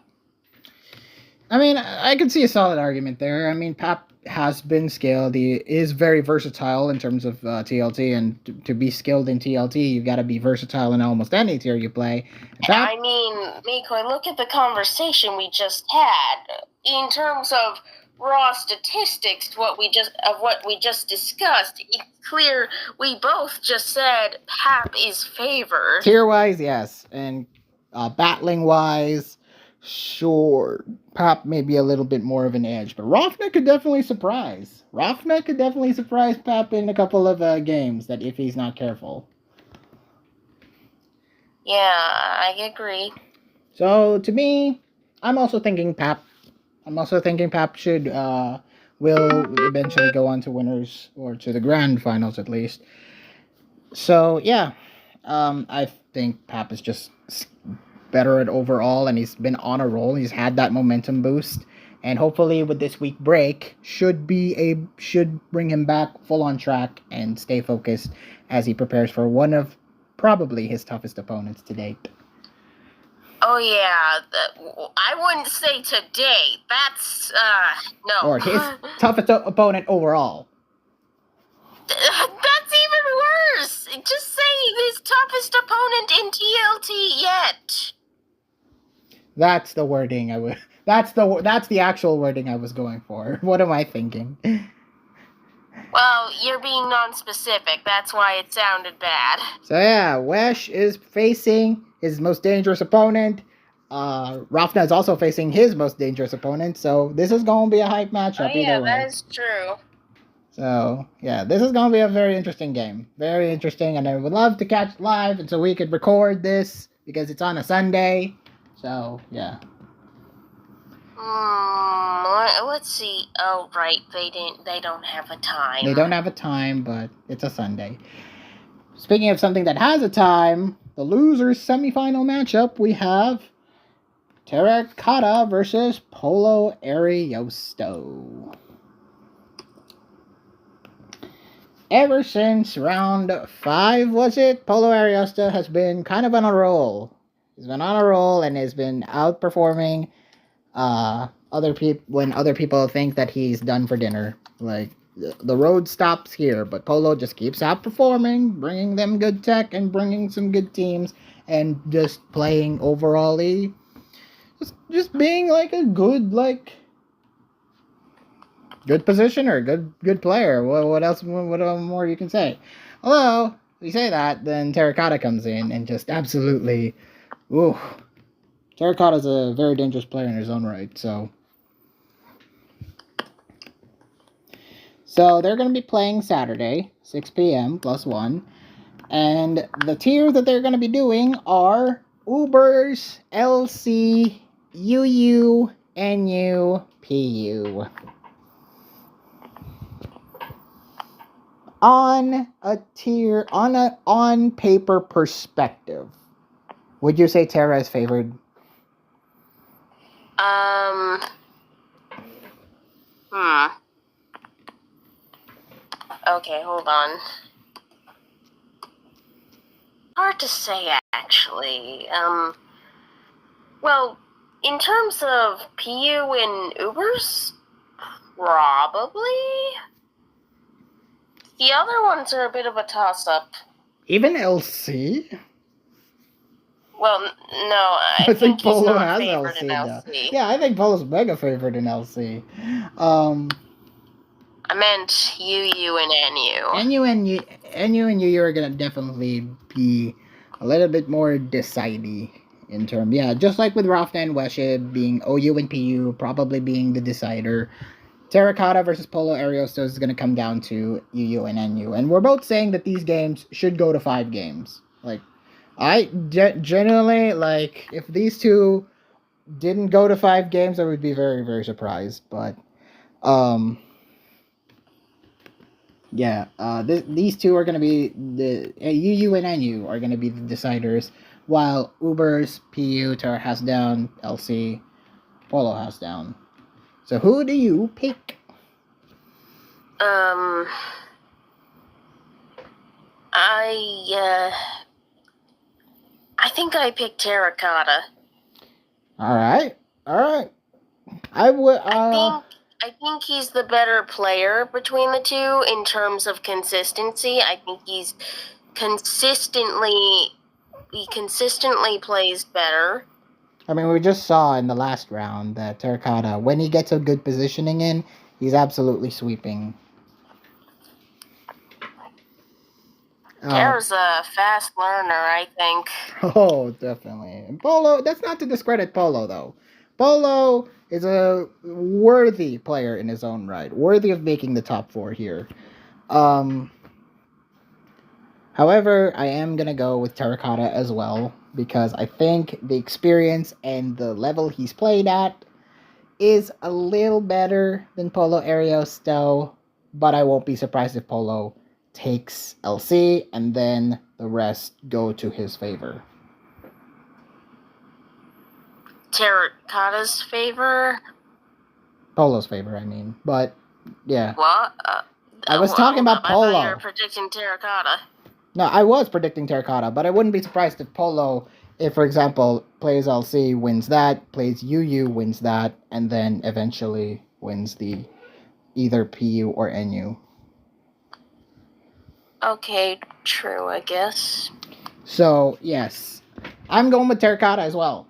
I mean, I could see a solid argument there. I mean, Pap has been skilled. He is very versatile in terms of TLT, and to be skilled in TLT, you've got to be versatile in almost any tier you play. I mean, Miko, look at the conversation we just had. In terms of raw statistics, what we just discussed, it's clear we both just said Pap is favored. Tier-wise, yes. And battling-wise, sure, Pap may be a little bit more of an edge, but Rafna could definitely surprise. Rafna could definitely surprise Pap in a couple of games that if he's not careful. Yeah, I agree. So to me, I'm also thinking Pap should will eventually go on to winners or to the grand finals at least. So yeah, I think Pap is just better at overall, and he's been on a roll. He's had that momentum boost, and hopefully with this week break should bring him back full on track and stay focused as he prepares for one of probably his toughest opponents to date. Oh yeah, I wouldn't say to date. That's no. Or his toughest opponent overall. That's even worse. Just say his toughest opponent in TLT yet. That's the wording I would. That's the actual wording I was going for. What am I thinking? Well, you're being non-specific. That's why it sounded bad. So yeah, Wesh is facing his most dangerous opponent. Rafna is also facing his most dangerous opponent. So this is going to be a hype matchup either way. That is true. So yeah, this is going to be a very interesting game. Very interesting, and I would love to catch it live, and so we could record this because it's on a Sunday. So yeah. Let's see. Oh, right. They don't have a time. They don't have a time, but it's a Sunday. Speaking of something that has a time, the losers semifinal matchup, we have Terracotta versus Polo Ariosto. Ever since round 5, was it? Polo Ariosto has been kind of on a roll. He's been on a roll and has been outperforming other people when other people think that he's done for dinner. Like, the road stops here, but Polo just keeps outperforming, bringing them good tech and bringing some good teams, and just playing overally, just being like a good positioner, good player. What else? What more you can say? Although we say that, then Terracotta comes in and just absolutely, ooh. Terracotta's a very dangerous player in his own right, so they're going to be playing Saturday, 6 p.m. +1, and the tiers that they're going to be doing are Ubers, LC, UU, NU, PU. On a tier, on paper perspective, would you say Terra is favored? Okay, hold on. Hard to say, actually. Well, in terms of PU and Ubers, probably. The other ones are a bit of a toss-up. Even LC? Well, no, I I think think he's Polo not has favored in LC now. LC. Yeah, I think Polo's mega favored in LC. I meant UU and NU. NU and you are gonna definitely be a little bit more decidey in term. Yeah, just like with Rafta and Weshib being OU and PU probably being the decider. Terracotta versus Polo Ariosto is gonna come down to UU and NU, and we're both saying that these games should go to 5 games. Like, I generally like if these two didn't go to 5 games, I would be very very surprised. But um. Yeah, these two are going to be the UU and NU are going to be the deciders, while Uber's PU Terra has down, LC Polo has down. So who do you pick? I think I picked Terracotta. All right. I would. I think he's the better player between the two in terms of consistency. I think he consistently plays better. I mean, we just saw in the last round that Terracotta, when he gets a good positioning in, he's absolutely sweeping. Terra's a fast learner, I think. Oh, definitely. And Polo, that's not to discredit Polo, though. Polo is a worthy player in his own right, worthy of making the top 4 here. However, I am going to go with Terracotta as well, because I think the experience and the level he's played at is a little better than Polo Ariosto, but I won't be surprised if Polo takes LC and then the rest go to his favor. Terracotta's favor? Polo's favor, I mean. But, yeah. What? I was talking about Polo. I thought you were predicting Terracotta. No, I was predicting Terracotta, but I wouldn't be surprised if Polo, if, for example, plays LC, wins that, plays UU, wins that, and then eventually wins the either PU or NU. Okay, true, I guess. So, yes. I'm going with Terracotta as well.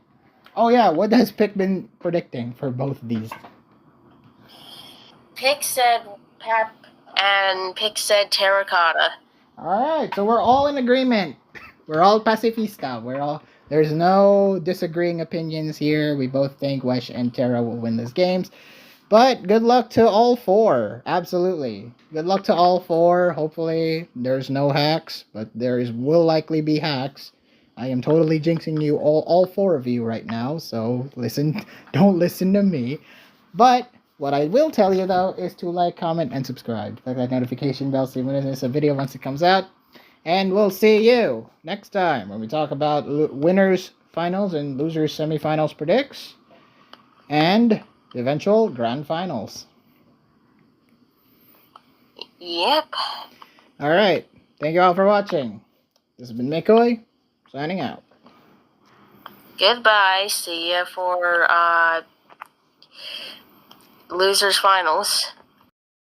Oh, yeah, what has Pick been predicting for both of these? Pick said Pep and Pick said Terracotta. Alright, so we're all in agreement. We're all pacifista. There's no disagreeing opinions here. We both think Wesh and Terra will win these games. But good luck to all 4. Absolutely. Good luck to all 4. Hopefully there's no hacks, but will likely be hacks. I am totally jinxing you all 4 of you right now, so don't listen to me. But what I will tell you though is to like, comment, and subscribe. Click that notification bell so you when there's a video once it comes out. And we'll see you next time when we talk about winners finals and losers semifinals predicts. And the eventual grand finals. Yep. Alright. Thank you all for watching. This has been McCoy, signing out. Goodbye. See ya for losers finals.